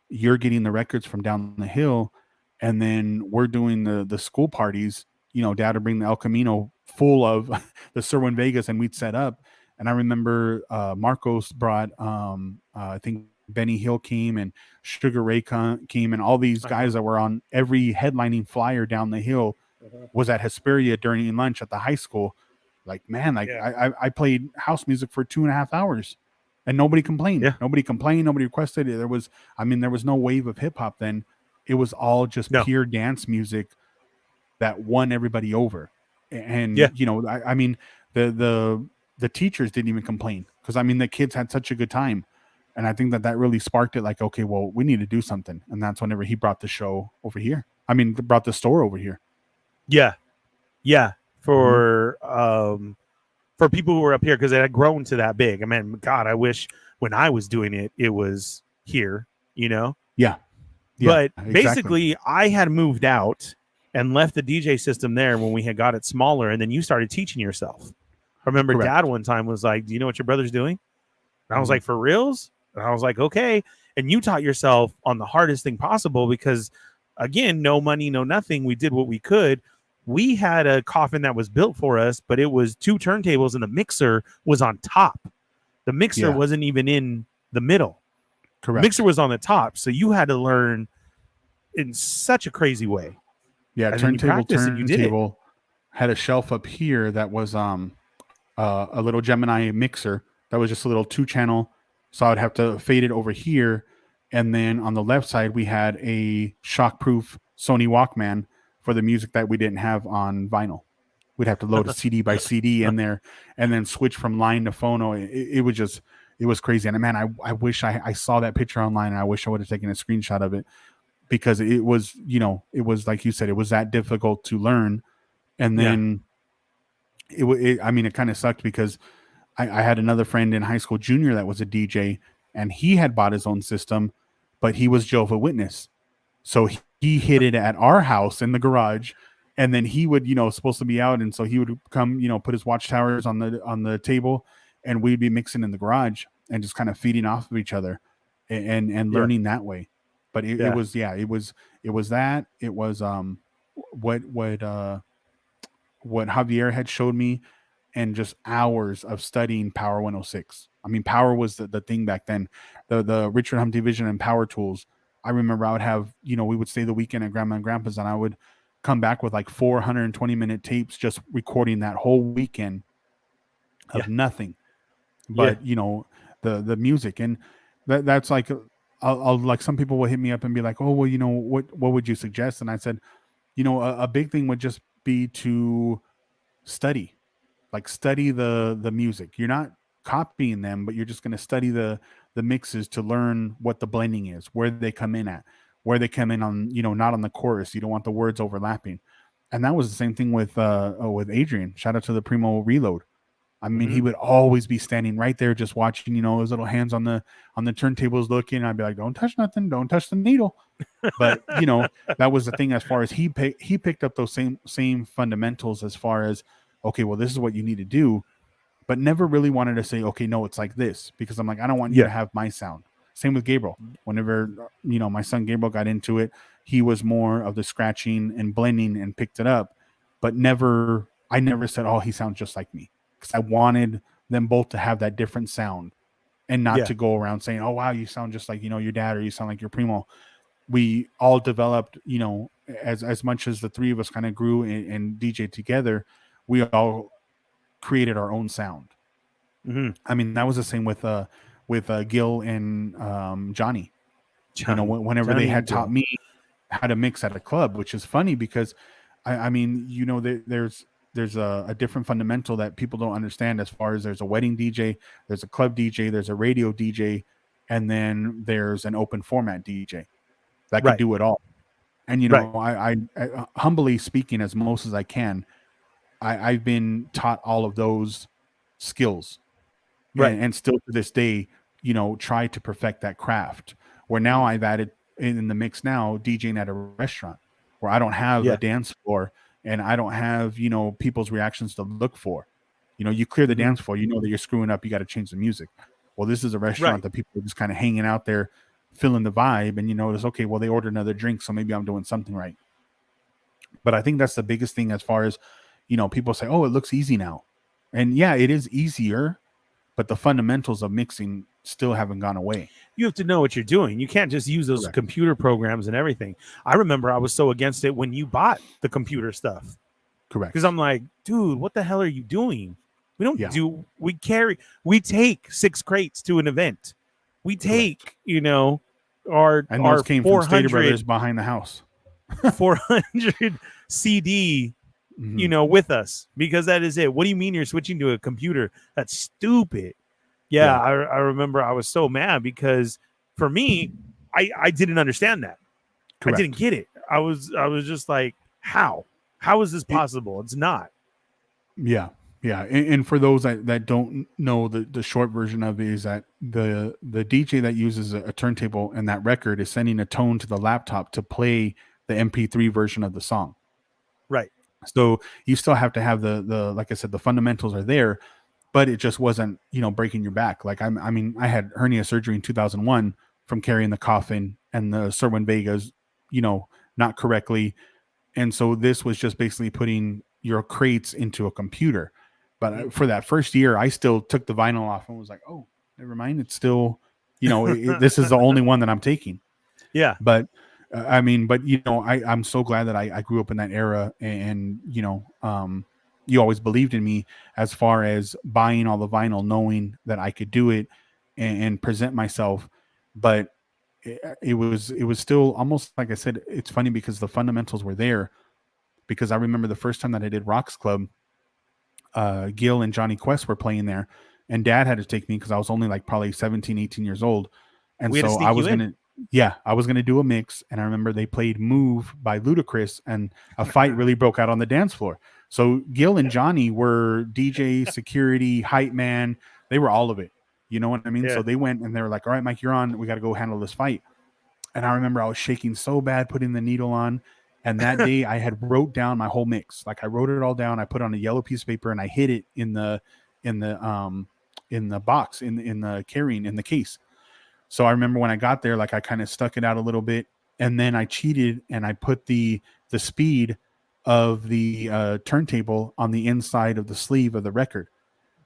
You're getting the records from down the hill, and then we're doing the school parties. You know, Dad would bring the El Camino full of the Sirwin Vegas, and we'd set up. And I remember Marcos brought, I think Benny Hill came and Sugar Ray came, and all these guys that were on every headlining flyer down the hill was at Hesperia during lunch at the high school. Like, man, like I played house music for 2.5 hours. And nobody complained. Yeah. Nobody complained. Nobody requested it. There was no wave of hip hop then. It was all just pure dance music that won everybody over. And you know, I mean, the teachers didn't even complain because I mean the kids had such a good time, and I think that really sparked it. Like, okay, well, we need to do something, and that's whenever he brought the show over here. I mean, brought the store over here. Yeah, for people who were up here because it had grown to that big. I mean, God, I wish when I was doing it, it was here, you know? Yeah. But basically, I had moved out and left the DJ system there when we had got it smaller, and then you started teaching yourself. I remember Dad one time was like, do you know what your brother's doing? And I was like, for reals? And I was like, okay. And you taught yourself on the hardest thing possible because, again, no money, no nothing. We did what we could. We had a coffin that was built for us, but it was 2 turntables and the mixer was on top. The mixer wasn't even in the middle. Correct. The mixer was on the top. So you had to learn in such a crazy way. Yeah. And turntable had a shelf up here that was a little Gemini mixer that was just a little 2 channel. So I'd have to fade it over here And then on the left side, we had a shockproof Sony Walkman for the music that we didn't have on vinyl. We'd have to load a CD by CD in there and then switch from line to phono. It was just, it was crazy. And man, I wish I saw that picture online, and I wish I would have taken a screenshot of it, because it was, you know, it was like you said, it was that difficult to learn. And then I mean, it kind of sucked because I had another friend in high school, junior, that was a DJ, and he had bought his own system, but he was Jehovah's Witness. So he hid it at our house in the garage, and then he would, you know, supposed to be out. And so he would come, you know, put his watchtowers on the table, and we'd be mixing in the garage and just kind of feeding off of each other and learning that way. But it was that, it was what Javier had showed me, and just hours of studying Power 106. I mean, Power was the thing back then. The Richard Hum Division and Power tools. I remember I would have, you know, we would stay the weekend at Grandma and Grandpa's, and I would come back with like 420-minute tapes just recording that whole weekend of nothing but, you know, the music. And that's like, I'll like, some people will hit me up and be like, oh, well, you know, what would you suggest? And I said, you know, a big thing would just be to study the music. You're not copying them, but you're just going to study the mixes to learn what the blending is, where they come in at, where they come in on, you know, not on the chorus. You don't want the words overlapping. And that was the same thing with Adrian. Shout out to the Primo Reload. I mean, he would always be standing right there, just watching, you know, his little hands on the turntables looking. I'd be like, don't touch nothing. Don't touch the needle. But, you know, that was the thing, as far as he picked up those same fundamentals, as far as, okay, well, this is what you need to do, but never really wanted to say, okay, no, it's like this, because I'm like, I don't want you to have my sound. Same with Gabriel. Whenever, you know, my son Gabriel got into it, he was more of the scratching and blending and picked it up, but I never said, oh, he sounds just like me, because I wanted them both to have that different sound, and not to go around saying, oh, wow, you sound just like, you know, your dad, or you sound like your primo. We all developed, you know, as much as the three of us kind of grew and DJ together, we all created our own sound. I mean, that was the same with Gil and Johnny. You know, whenever Johnny, they had taught me how to mix at a club, which is funny because I mean, you know, there's a different fundamental that people don't understand, as far as there's a wedding DJ, there's a club DJ, there's a radio DJ, and then there's an open format DJ that can do it all. And, you know, I humbly speaking, as most as I can, I've been taught all of those skills, and still to this day, you know, try to perfect that craft, where now I've added in the mix now DJing at a restaurant, where I don't have a dance floor, and I don't have, you know, people's reactions to look for. You know, you clear the dance floor, you know that you're screwing up, you got to change the music. Well, this is a restaurant that people are just kind of hanging out there, feeling the vibe, and you notice, okay, well, they ordered another drink, so maybe I'm doing something right. But I think that's the biggest thing, as far as, you know, people say, oh, it looks easy now. And yeah, it is easier, but the fundamentals of mixing still haven't gone away. You have to know what you're doing. You can't just use those computer programs and everything. I remember I was so against it when you bought the computer stuff. Correct. Because I'm like, dude, what the hell are you doing? We don't we take 6 crates to an event. We take, you know, our came 400 from Stater Brothers behind the house. 400 CD, you know, with us, because that is it. What do you mean you're switching to a computer? That's stupid. Yeah. I remember I was so mad, because for me, I didn't understand that. Correct. I didn't get it. I was just like, how is this possible? It's not. Yeah. And for those that don't know, the short version of it is that the DJ that uses a turntable and that record is sending a tone to the laptop to play the MP3 version of the song. Right. So you still have to have the like I said, the fundamentals are there, but it just wasn't, you know, breaking your back. Like I mean, I had hernia surgery in 2001 from carrying the coffin and the Cerwin Vegas, you know, not correctly. And so this was just basically putting your crates into a computer. But for that first year, I still took the vinyl off and was like, oh, never mind. It's still, you know, this is the only one that I'm taking. Yeah. But I mean, but, you know, I'm so glad that I grew up in that era, and you know, you always believed in me as far as buying all the vinyl, knowing that I could do it and present myself. But it was still almost like I said. It's funny because the fundamentals were there. Because I remember the first time that I did Rocks Club, Gil and Johnny Quest were playing there, and Dad had to take me because I was only like probably 17, 18 years old, and we had to so sneak I was you in. gonna. Yeah, I was gonna do a mix, and I remember they played "Move" by Ludacris, and a fight really broke out on the dance floor. So Gil and Johnny were DJ, security, hype man. They were all of it. You know what I mean? Yeah. So they went and they were like, "All right, Mike, you're on. We got to go handle this fight." And I remember I was shaking so bad putting the needle on. And that day I had wrote down my whole mix. Like I wrote it all down. I put it on a yellow piece of paper and I hid it in the box, in the carrying, in the case. So I remember when I got there, like I kind of stuck it out a little bit, and then I cheated and I put the speed of the turntable on the inside of the sleeve of the record.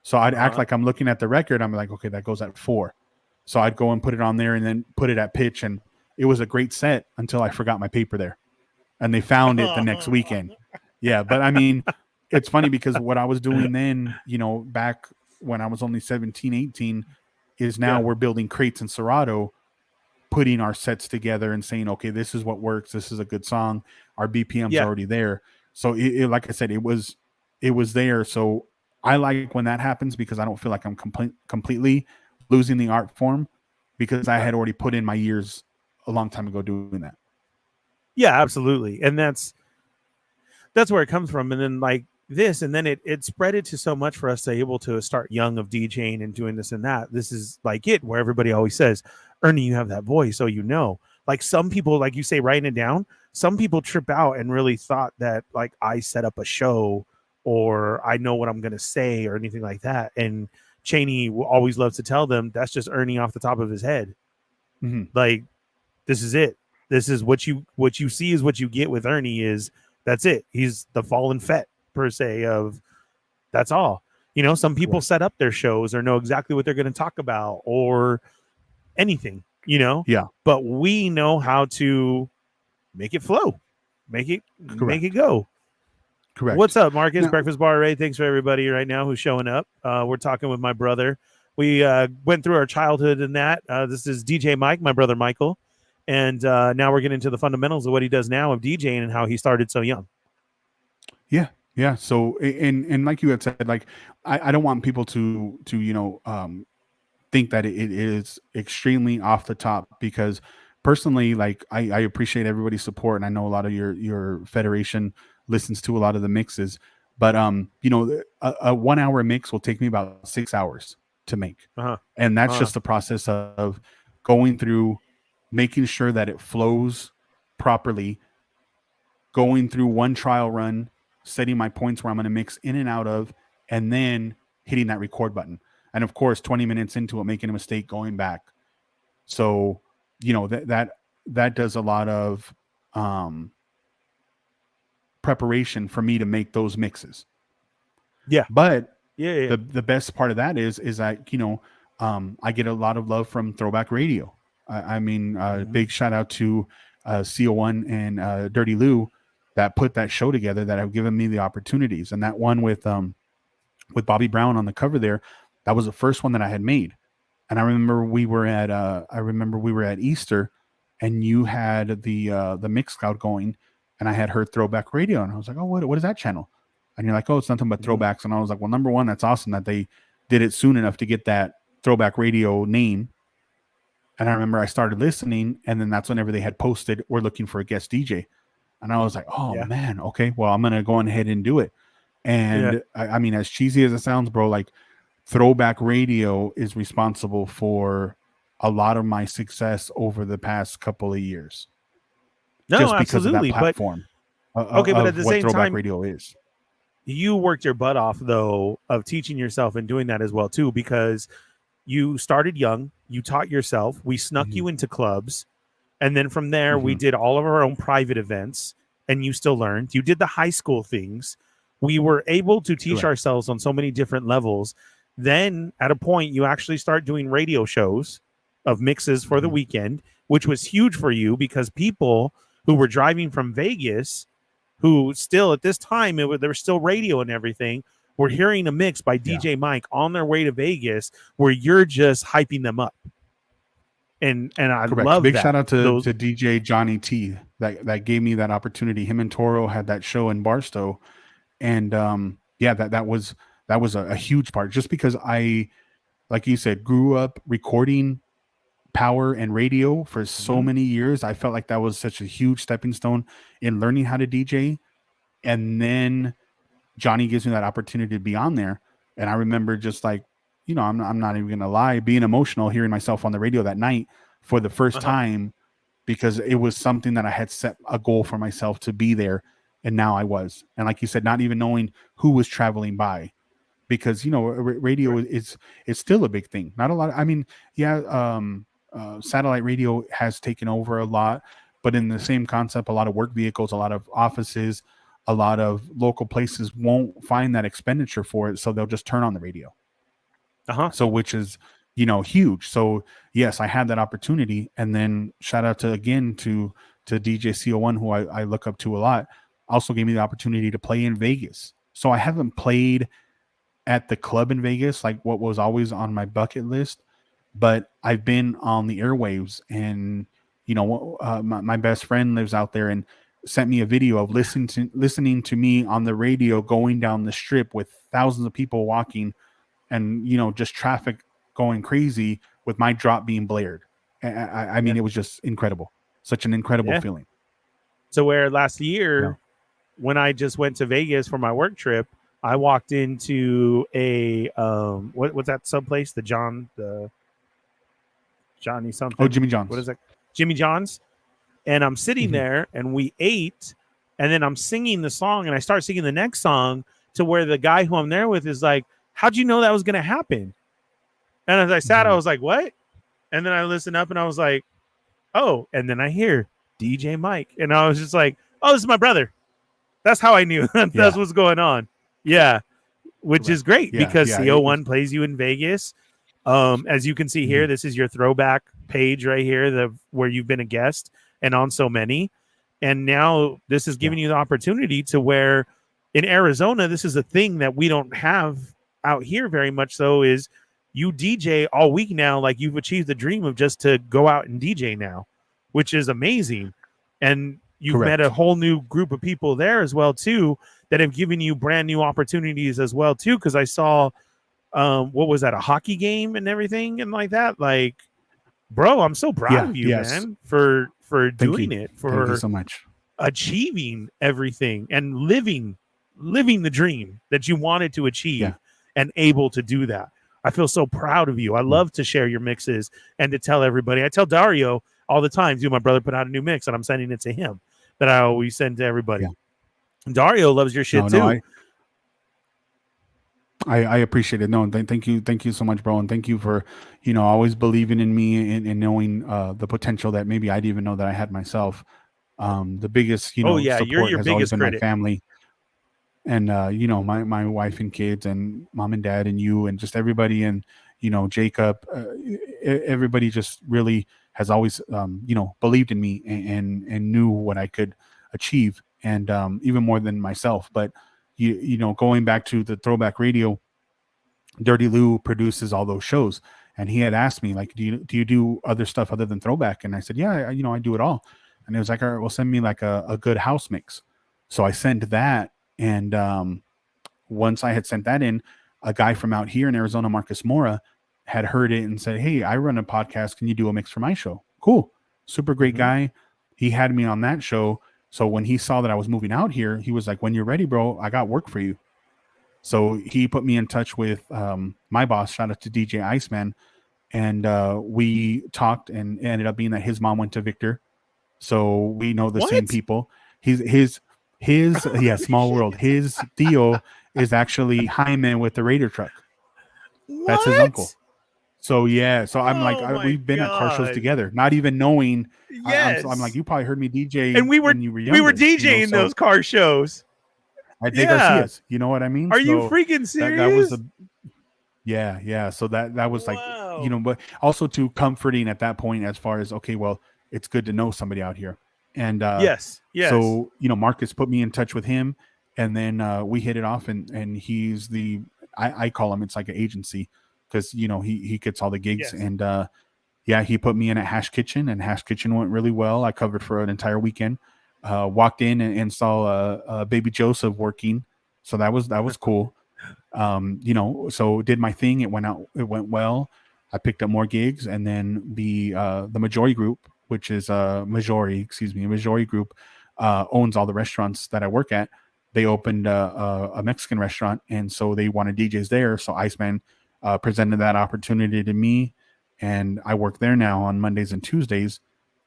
So I'd act like I'm looking at the record. I'm like, okay, that goes at 4. So I'd go and put it on there and then put it at pitch, and it was a great set until I forgot my paper there, and they found it the next weekend. Yeah, but I mean, it's funny because what I was doing then, you know, back when I was only 17, 18, is now we're building crates in Serato, putting our sets together and saying, okay, this is what works. This is a good song. Our BPM's already there. So it, like I said, it was there. So I like when that happens because I don't feel like I'm completely losing the art form because I had already put in my years a long time ago doing that. Yeah, absolutely. And that's where it comes from. And then like this, and then it spread it to so much for us to be able to start young of DJing and doing this and that. This is like it, where everybody always says, Ernie, you have that voice. So, you know, like some people, like you say, writing it down, some people trip out and really thought that like I set up a show or I know what I'm going to say or anything like that. And Cheney always loves to tell them that's just Ernie off the top of his head. Mm-hmm. Like, this is it. This is what you see is what you get with Ernie. Is that's it. He's the fallen Fett per se of that's all. You know, some people set up their shows or know exactly what they're going to talk about or anything, you know? Yeah. But we know how to make it flow, make it go. Correct. What's up, Marcus? Now, Breakfast Bar Ray. Thanks for everybody right now who's showing up. We're talking with my brother. We went through our childhood in that. This is DJ Mike, my brother Michael. And now we're getting into the fundamentals of what he does now of DJing and how he started so young. Yeah. Yeah. So, and like you had said, like, I don't want people to, you know, think that it is extremely off the top because personally, like I appreciate everybody's support. And I know a lot of your federation listens to a lot of the mixes, but, you know, a 1 hour mix will take me about 6 hours to make. And that's just the process of going through, making sure that it flows properly, going through one trial run, setting my points where I'm going to mix in and out of, and then hitting that record button. And of course, 20 minutes into it, making a mistake, going back. So, you know, that does a lot of preparation for me to make those mixes. Yeah. But the best part of that is that, you know, I get a lot of love from Throwback Radio. I mean, big shout out to CO1 and Dirty Lou that put that show together, that have given me the opportunities. And that one with Bobby Brown on the cover there, that was the first one that I had made. And I remember we were at Easter, and you had the Mixcloud going, and I had heard Throwback Radio, and I was like, oh, what is that channel? And you're like, oh, it's nothing but throwbacks. And I was like, well, number one, that's awesome that they did it soon enough to get that Throwback Radio name. And I remember I started listening, and then that's whenever they had posted, we're looking for a guest DJ. And I was like, oh, man, okay, well, I'm going to go ahead and do it. And I mean, as cheesy as it sounds, bro, like Throwback Radio is responsible for a lot of my success over the past couple of years. No, just because absolutely. of that platform. But at the same Throwback time, Radio is. You worked your butt off, though, of teaching yourself and doing that as well, too, because you started young. You taught yourself. We snuck you into clubs. And then from there, we did all of our own private events, and you still learned. You did the high school things. We were able to teach ourselves on so many different levels. Then at a point, you actually start doing radio shows of mixes for the weekend, which was huge for you because people who were driving from Vegas, who still at this time, there was still radio and everything, were hearing a mix by DJ Mike on their way to Vegas where you're just hyping them up. and I Correct. love Big that. shout out to Those, DJ Johnny T that gave me that opportunity. Him and Toro had that show in Barstow, and yeah, that was a huge part. Just because I, like you said, grew up recording power and radio for so many years, I felt like that was such a huge stepping stone in learning how to DJ. And then Johnny gives me that opportunity to be on there, and I remember just like, you know, I'm not even gonna lie, being emotional hearing myself on the radio that night for the first time, because it was something that I had set a goal for myself to be there, and now I was. And like you said, not even knowing who was traveling by, because, you know, radio is still a big thing. Not a lot. I mean, yeah, satellite radio has taken over a lot, but in the same concept, a lot of work vehicles, a lot of offices, a lot of local places won't find that expenditure for it, so they'll just turn on the radio. So, which is, you know, huge. So yes, I had that opportunity, and then shout out to DJ CO1, who I look up to a lot, also gave me the opportunity to play in Vegas. So I haven't played at the club in Vegas, like what was always on my bucket list, but I've been on the airwaves, and, you know, my best friend lives out there and sent me a video of listening to me on the radio going down the strip with thousands of people walking, and, you know, just traffic going crazy with my drop being blared. I mean, it was just incredible. Such an incredible feeling. So where last year, when I just went to Vegas for my work trip, I walked into a what's that sub place? The Johnny something. Oh, Jimmy John's. What is that? Jimmy John's. And I'm sitting there, and we ate, and then I'm singing the song, and I start singing the next song to where the guy who I'm there with is like, "How'd you know that was going to happen?" And as I sat, I was like, "What?" And then I listened up, and I was like, "Oh!" And then I hear DJ Mike, and I was just like, "Oh, this is my brother." That's how I knew that's what's going on. Yeah, which is great because CO1 plays you in Vegas. As you can see here, this is your throwback page right here, where you've been a guest and on so many. And now this is giving you the opportunity to where in Arizona, this is a thing that we don't have out here very much. So is you DJ all week now, like you've achieved the dream of just to go out and DJ now, which is amazing. And you've met a whole new group of people there as well, too, that have given you brand new opportunities as well, too. Because I saw, what was that, a hockey game and everything and like that? Like, bro, I'm so proud of you, man, for doing it, for Thank you so much, achieving everything and living the dream that you wanted to achieve and able to do that. I feel so proud of you. I love to share your mixes and to tell everybody. I tell Dario all the time, dude, my brother put out a new mix and I'm sending it to him, that I always send to everybody. Dario loves your shit too. I appreciate it. No, thank you so much, bro, and thank you for, you know, always believing in me and knowing the potential that maybe I didn't even know that I had myself. The biggest, you know, support you're your has biggest always been critic. my family, and you know, my wife and kids, and mom and dad, and you, and just everybody, and, you know, Jacob, everybody just really has always, you know, believed in me and knew what I could achieve, and even more than myself, but. You know, going back to the throwback radio, Dirty Lou produces all those shows, and he had asked me, like, do you do other stuff other than throwback? And I said, yeah, you know, I do it all. And it was like, all right, well, send me like a good house mix. So I sent that, and once I had sent that in, a guy from out here in Arizona, Marcus Mora, had heard it and said, hey, I run a podcast. Can you do a mix for my show? Cool. Super great guy. He had me on that show. So when he saw that I was moving out here, he was like, when you're ready, bro, I got work for you. So he put me in touch with my boss, shout out to DJ Iceman. And we talked, and it ended up being that his mom went to Victor. So we know the same people. His small world. His Theo is actually Hyman with the Raider truck. That's his uncle. So I'm like, we've been at car shows together, not even knowing. Yes. I'm like, you probably heard me DJ, and we were younger, DJing those car shows at De Garcia's. You know what I mean? Are you freaking serious? That was So that was like, you know, but also too comforting at that point, as far as, okay, well, it's good to know somebody out here. And yes. So, you know, Marcus put me in touch with him, and then we hit it off, and he's I call him, it's like an agency, because, you know, he gets all the gigs. And yeah, he put me in at Hash Kitchen, and Hash Kitchen went really well. I covered for an entire weekend. Walked in and saw baby Joseph working, so that was cool. So did my thing. It went well. I picked up more gigs, and then the Majori Group, which is Majori Group, owns all the restaurants that I work at. They opened a Mexican restaurant, and so they wanted DJs there. So Iceman presented that opportunity to me, and I work there now on Mondays and Tuesdays.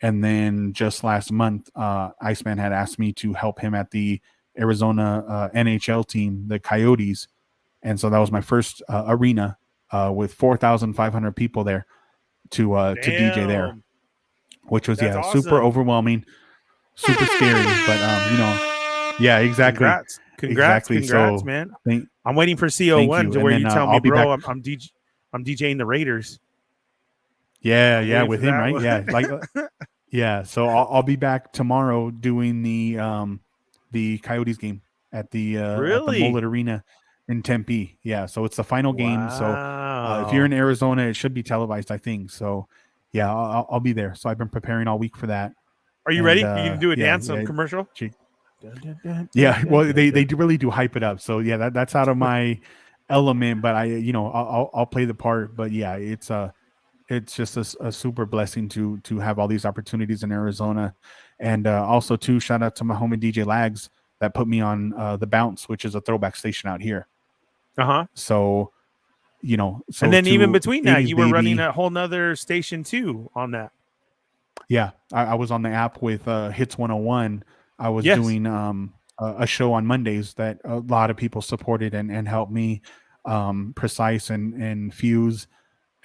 And then just last month, Iceman had asked me to help him at the Arizona NHL team, the Coyotes. And so that was my first arena with 4,500 people there to DJ there, which was That's super awesome. overwhelming, super scary. But yeah, exactly. Congrats, So, man. I'm waiting for CO1 to where you tell me, bro, I'm DJing the Raiders. Yeah, with him, right? Yeah, like yeah. So I'll be back tomorrow doing the Coyotes game at the Mullet Arena in Tempe. Yeah, so it's the final game. So if you're in Arizona, it should be televised, I think. So yeah, I'll be there. So I've been preparing all week for that. Are you ready? You can do a dance on commercial. Yeah, well, they really do hype it up. So yeah, that's out of my element, but I'll play the part. But yeah, it's just a super blessing to have all these opportunities in Arizona. And also too, shout out to my homie DJ Lags that put me on the Bounce, which is a throwback station out here. So and then even between that, you were running a whole nother station too on that. Yeah, I was on the app with Hits 101. I was doing a show on Mondays that a lot of people supported and helped me. Precise and Fuse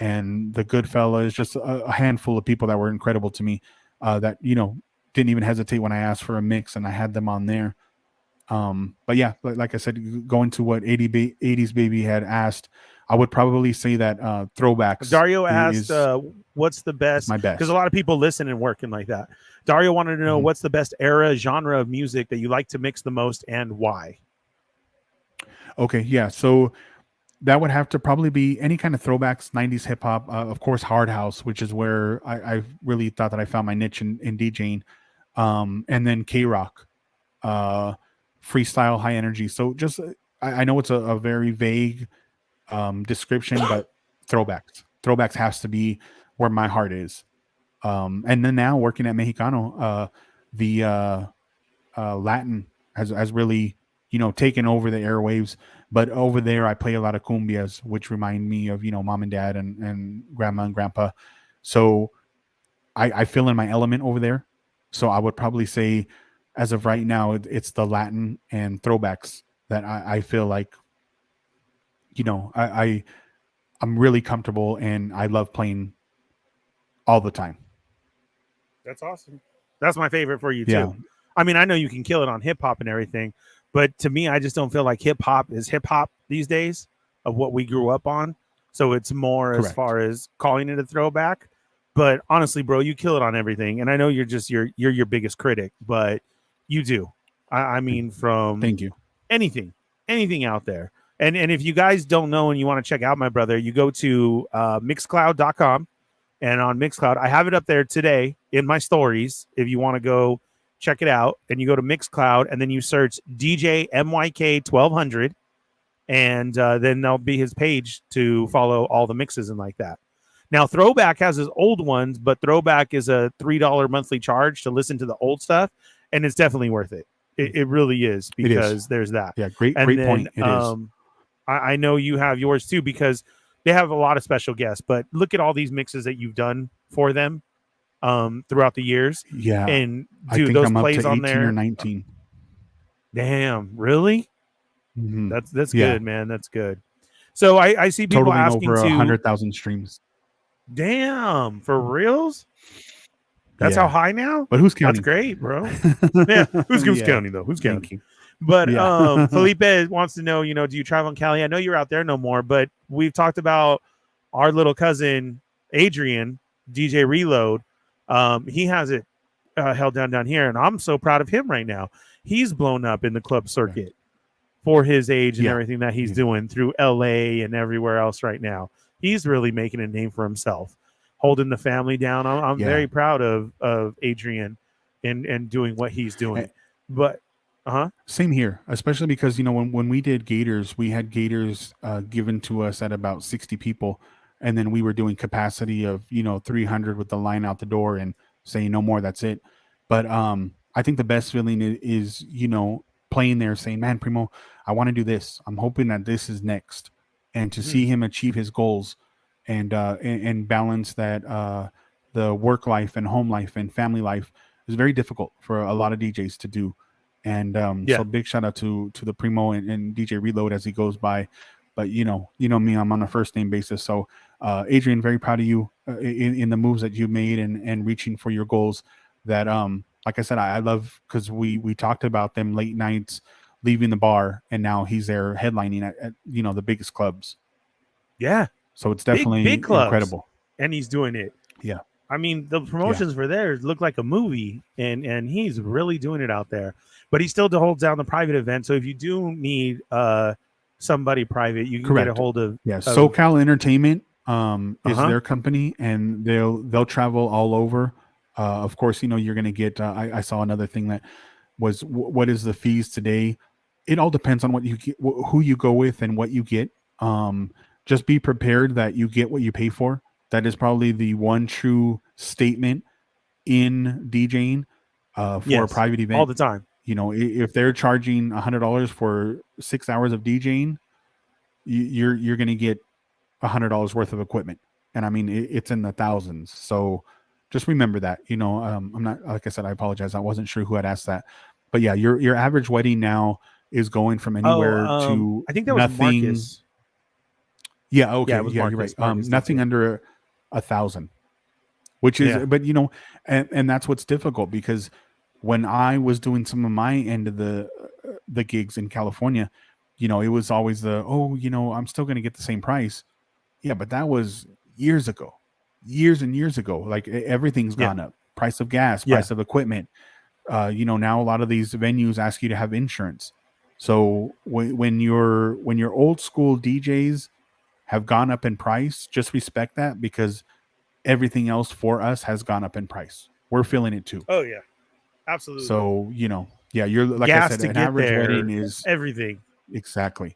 and the Goodfellas, just a handful of people that were incredible to me, that didn't even hesitate when I asked for a mix, and I had them on there. But yeah, like I said, going to what 80s Baby had asked, I would probably say that throwbacks. Dario asked, what's the best? My best. Because a lot of people listen and working like that. Dario wanted to know what's the best era, genre of music that you like to mix the most and why. Okay, yeah. So that would have to probably be any kind of throwbacks, 90s hip hop, of course, hard house, which is where I really thought that I found my niche in DJing, and then K-rock, freestyle, high energy. So just I know it's a very vague description, but throwbacks has to be where my heart is. And then now working at Mexicano, the Latin has really taken over the airwaves. But over there, I play a lot of cumbias, which remind me of mom and dad and grandma and grandpa. So I feel in my element over there. So I would probably say, as of right now, it's the Latin and throwbacks that I feel like I'm really comfortable, and I love playing all the time. That's awesome. That's my favorite for you too. Yeah. I mean, I know you can kill it on hip hop and everything, but to me, I just don't feel like hip hop is hip hop these days of what we grew up on. So it's more as far as calling it a throwback. But honestly, bro, you kill it on everything. And I know you're your biggest critic, but you do. I mean, from thank you. Anything out there. And if you guys don't know and you want to check out my brother, you go to mixcloud.com. And on Mixcloud, I have it up there today in my stories. If you want to go check it out, and you go to Mixcloud, and then you search DJ MYK 1200, and then there'll be his page to follow all the mixes and like that. Now, Throwback has his old ones, but Throwback is a $3 monthly charge to listen to the old stuff, and it's definitely worth it. It really is, because there's that. Yeah, great point. It is. I know you have yours too, because they have a lot of special guests, but look at all these mixes that you've done for them throughout the years. Yeah. And I think those I'm plays up to 18 on there. or 19. Damn, really? Mm-hmm. That's good, man. That's good. So I see people totaling asking over to 100,000 streams. Damn, for reals? That's how high now? But who's counting? That's great, bro. Yeah, who's counting though? Who's counting? But Felipe wants to know, do you travel in Cali? I know you're out there no more, but we've talked about our little cousin Adrian, DJ Reload. He has it held down here, and I'm so proud of him right now. He's blown up in the club circuit for his age and everything that he's doing through LA and everywhere else right now. He's really making a name for himself. holding the family down. I'm Yeah. very proud of Adrian and doing what he's doing. But same here, especially because, you know, when we did Gators, we had Gators given to us at about 60 people. And then we were doing capacity of, you know, 300 with the line out the door and saying no more, that's it. But I think the best feeling is, you know, playing there saying, man, Primo, I want to do this. I'm hoping that this is next. And to see him achieve his goals and balance that the work life and home life and family life is very difficult for a lot of DJs to do. And so big shout out to the Primo and DJ Reload as he goes by. But you know me, I'm on a first name basis. So Adrian, very proud of you in the moves that you made and reaching for your goals. That like I said, I love, because we talked about them late nights leaving the bar, and now he's there headlining at you know, the biggest clubs. Yeah. So it's definitely big clubs, incredible. And he's doing it. Yeah. I mean, the promotions for there look like a movie, and he's really doing it out there. But he still holds down the private event. So if you do need somebody private, you can get a hold of SoCal Entertainment is their company, and they'll travel all over. Of course, you know, you're going to get I saw another thing that was what is the fees today. It all depends on what you get, who you go with and what you get. Just be prepared that you get what you pay for. That is probably the one true statement in DJing for a private event all the time. You know, if they're charging $100 for 6 hours of DJing, you're going to get $100 worth of equipment. And I mean, it's in the thousands. So just remember that, you know, I'm not, like I said, I apologize. I wasn't sure who had asked that, but yeah, your average wedding now is going from anywhere to I think that nothing. Was Marcus. Yeah. Okay. Yeah, You're right. Marcus nothing under 1,000, which is, but you know, and that's what's difficult, because when I was doing some of my end of the gigs in California, you know, it was always you know, I'm still going to get the same price. Yeah. But that was years and years ago. Like everything's gone up. Price of gas, price of equipment. You know, now a lot of these venues ask you to have insurance. So when your old school DJs have gone up in price, just respect that, because everything else for us has gone up in price. We're feeling it too. Oh yeah, absolutely. So, you know, you're like gas I said, to an get average there, wedding is everything. Exactly.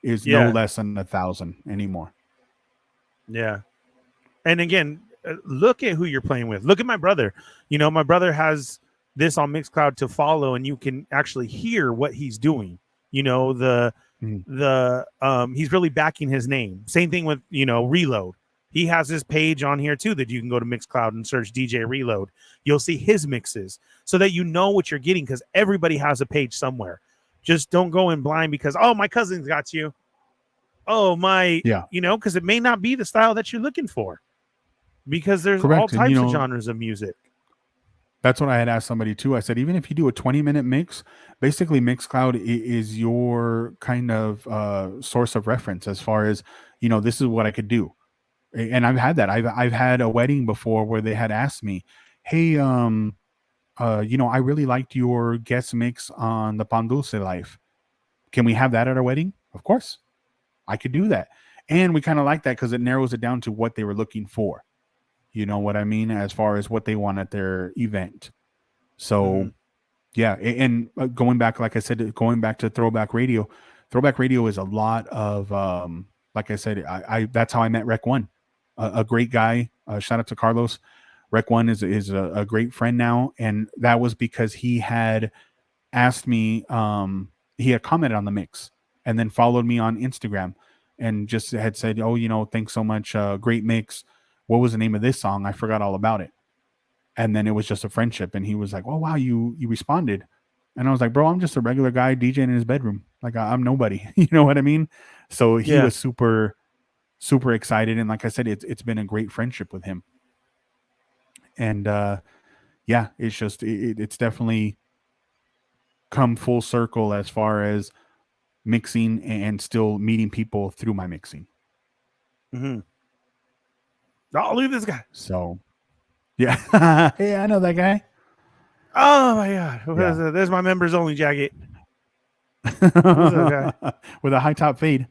Is no less than 1,000 anymore. Yeah. And again, look at who you're playing with. Look at my brother. You know, my brother has this on Mixcloud to follow, and you can actually hear what he's doing. You know, he's really backing his name. Same thing with, you know, Reload. He has his page on here too that you can go to Mixcloud and search DJ Reload. You'll see his mixes so that you know what you're getting, because everybody has a page somewhere. Just don't go in blind because, oh, my cousin's got you. Oh, you know, because it may not be the style that you're looking for, because there's all types of genres of music. That's what I had asked somebody too. I said, even if you do a 20-minute mix, basically Mixcloud is your kind of source of reference as far as, you know, this is what I could do. And I've had that. I've had a wedding before where they had asked me, hey, you know, I really liked your guest mix on the Pan Dulce Life. Can we have that at our wedding? Of course. I could do that. And we kind of like that because it narrows it down to what they were looking for. You know what I mean? As far as what they want at their event. So, yeah. And going back, like I said, going back to Throwback Radio is a lot of, like I said, I that's how I met Rec One, a great guy. Shout out to Carlos. Rec One is a great friend now. And that was because he had asked me, he had commented on the mix and then followed me on Instagram and just had said, oh, you know, thanks so much. Great mix. What was the name of this song? I forgot all about it. And then it was just a friendship. And he was like, oh, wow, you responded. And I was like, bro, I'm just a regular guy DJing in his bedroom. Like I'm nobody. You know what I mean? So he was super, super excited. And like I said, it's been a great friendship with him. And yeah, it's just, it's definitely come full circle as far as mixing and still meeting people through my mixing. Mm-hmm. Oh, look at this guy. So, yeah. Hey, I know that guy. Oh, my God. Yeah. There's my members only jacket. Who's that guy? With a high top fade.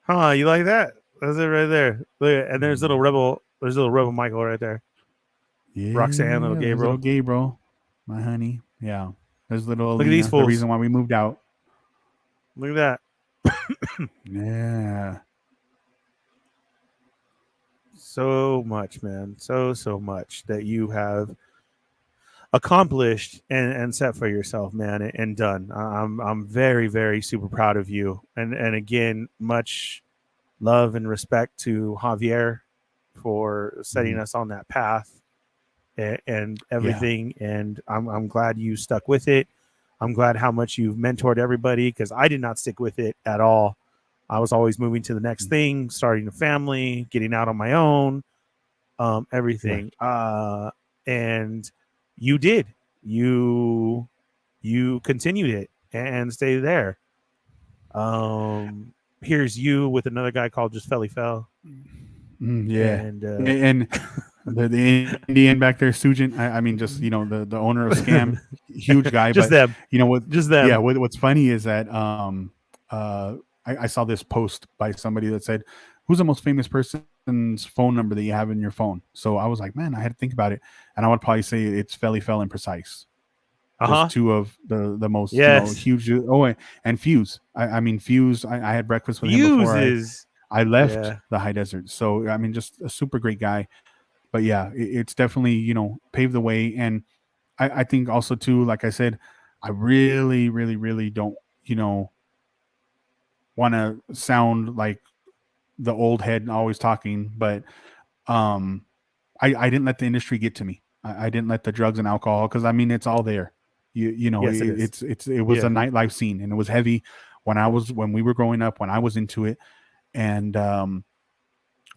Huh, you like that? That's it right there. Look, and there's little Rebel There's a little Robo Michael right there. Yeah, Roxanne, little there's Gabriel. little Gabriel, my honey. Yeah, there's little Look at these Alina, fools. the reason why we moved out. Look at that. Yeah. So much, man. So much that you have accomplished and set for yourself, man, and done. I'm very, very super proud of you. And again, much love and respect to Javier for setting us on that path and everything. Yeah. And I'm glad you stuck with it. I'm glad how much you've mentored everybody, because I did not stick with it at all. I was always moving to the next thing, starting a family, getting out on my own, everything. Right. And you did. You continued it and stayed there. Here's you with another guy called Just Felly Fell. Yeah. And the Indian back there, Sujin. I mean, just, you know, the owner of Scam, huge guy. Just but them. You know what? Just them. Yeah. What's funny is that I saw this post by somebody that said, "Who's the most famous person's phone number that you have in your phone?" So I was like, man, I had to think about it, and I would probably say it's Felly Fell and Precise. Just two of the most huge. Oh, and Fuse. I mean, Fuse. I had breakfast with him before I left the high desert. So I mean, just a super great guy. But yeah, it's definitely, you know, paved the way. And I think also too, like I said, I really, really, really don't, you know, want to sound like the old head always talking, but I didn't let the industry get to me. I didn't let the drugs and alcohol, because I mean, it's all there. You know, yes, it was a nightlife scene, and it was heavy when we were growing up, when I was into it. And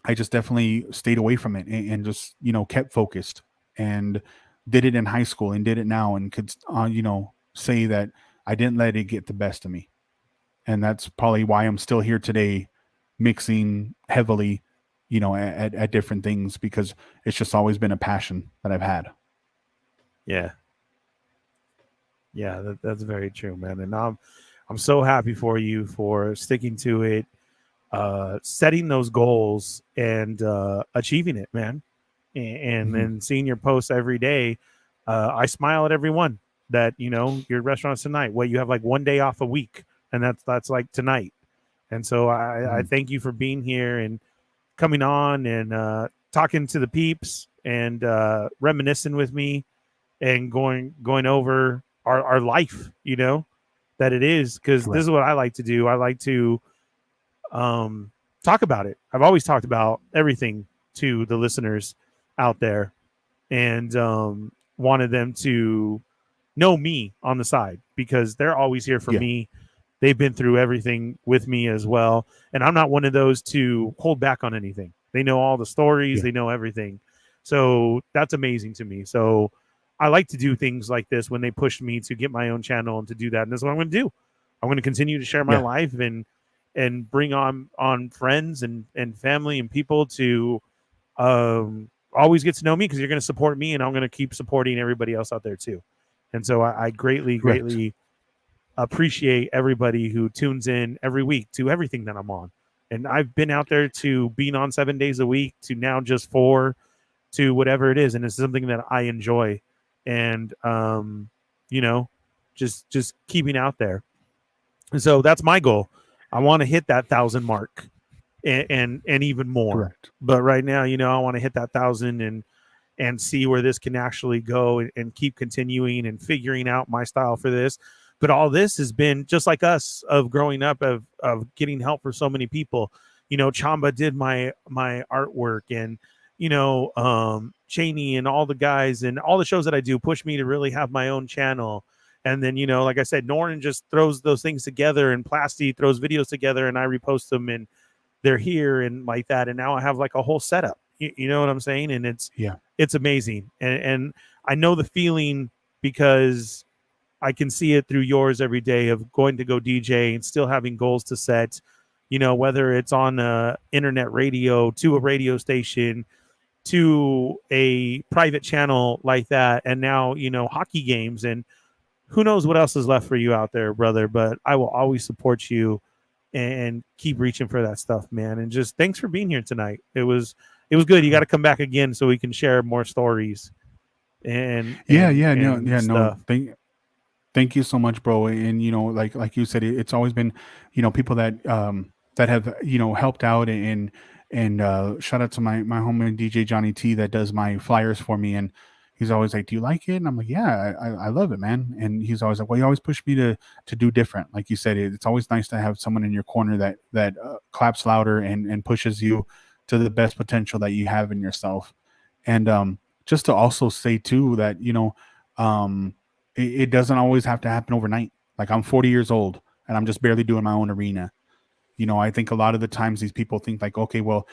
I just definitely stayed away from it and just, you know, kept focused, and did it in high school and did it now, and could, you know, say that I didn't let it get the best of me. And that's probably why I'm still here today, mixing heavily, you know, at different things, because it's just always been a passion that I've had. Yeah. Yeah, that's very true, man. And I'm so happy for you for sticking to it, setting those goals and achieving it, man. And then seeing your posts every day, I smile at everyone that, you know, your restaurants tonight. Well, you have like one day off a week, and that's like tonight. And so I thank you for being here and coming on and talking to the peeps and reminiscing with me and going over our life, you know, that it is, because this is what I like to do. I like to talk about it. I've always talked about everything to the listeners out there, and wanted them to know me on the side, because they're always here for me. They've been through everything with me as well, and I'm not one of those to hold back on anything. They know all the stories. They know everything. So that's amazing to me. So I like to do things like this when they push me to get my own channel and to do that. And that's what I'm going to do. I'm going to continue to share my life and bring on friends and family and people to always get to know me, because you're going to support me, and I'm going to keep supporting everybody else out there too. And so I greatly appreciate everybody who tunes in every week to everything that I'm on. And I've been out there to being on 7 days a week to now just 4 to whatever it is. And it's something that I enjoy. And, you know, just keeping out there. And so that's my goal. I want to hit that 1,000 mark and even more. Correct. But right now, you know, I want to hit that 1,000 and see where this can actually go and keep continuing and figuring out my style for this. But all this has been just like us of growing up, of getting help for so many people. You know, Chamba did my artwork, and, you know, Cheney and all the guys and all the shows that I do push me to really have my own channel. And then, you know, like I said, Norton just throws those things together, and Plasty throws videos together, and I repost them, and they're here and like that. And now I have like a whole setup. You know what I'm saying? And it's amazing. And I know the feeling, because I can see it through yours every day, of going to go DJ and still having goals to set, you know, whether it's on internet radio, to a radio station, to a private channel like that. And now, you know, hockey games, and who knows what else is left for you out there, brother. But I will always support you and keep reaching for that stuff, man. And just thanks for being here tonight. It was it was good. You got to come back again so we can share more stories. And no. Thank you so much, bro. And like you said, it's always been, people that that have helped out and shout out to my homie DJ Johnny T that does my flyers for me, and he's always like, "Do you like it?" And I'm like, "Yeah, I love it, man." And he's always like, "Well, you always push me to do different." Like you said, it's always nice to have someone in your corner that claps louder and pushes you to the best potential that you have in yourself. And just to also say too that it doesn't always have to happen overnight. Like I'm 40 years old and I'm just barely doing my own arena. I think a lot of the times these people think like, okay, well,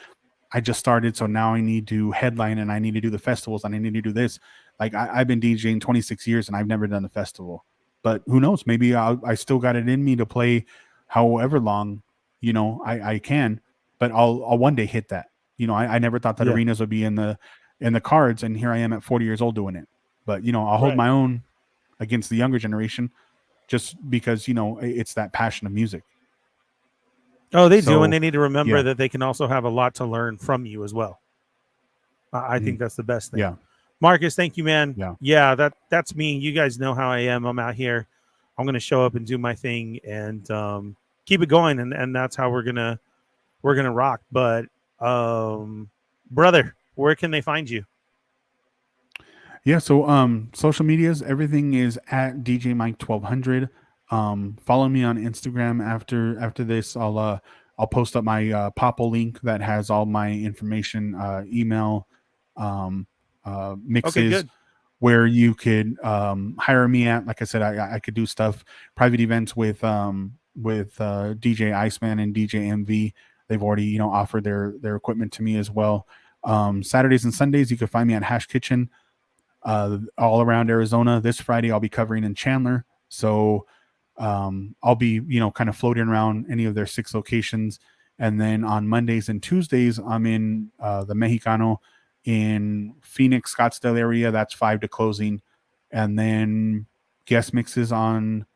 I just started, so now I need to headline and I need to do the festivals and I need to do this. Like I've been DJing 26 years and I've never done a festival, but who knows? Maybe I still got it in me to play however long, I can, but I'll one day hit that. I never thought that arenas would be in the cards, and here I am at 40 years old doing it. But I'll hold my own against the younger generation, just because it's that passion of music. Oh, they do, and they need to remember that they can also have a lot to learn from you as well. I think that's the best thing. Yeah, Marcus, thank you, man. Yeah, that's me. You guys know how I am. I'm out here. I'm gonna show up and do my thing and keep it going, and that's how we're gonna rock. But brother, where can they find you? Yeah, so social medias, everything is at DJ Mike 1200. Follow me on Instagram after this. I'll post up my Poppo link that has all my information, email, mixes, where you could hire me at. Like I said, I could do stuff, private events with DJ Iceman and DJ MV. They've already offered their equipment to me as well. Saturdays and Sundays you can find me at Hash Kitchen. All around Arizona. This Friday I'll be covering in Chandler, so I'll be kind of floating around any of their 6 locations. And then on Mondays and Tuesdays I'm in the Mexicano in Phoenix, Scottsdale area. That's 5 to closing. And then guest mixes on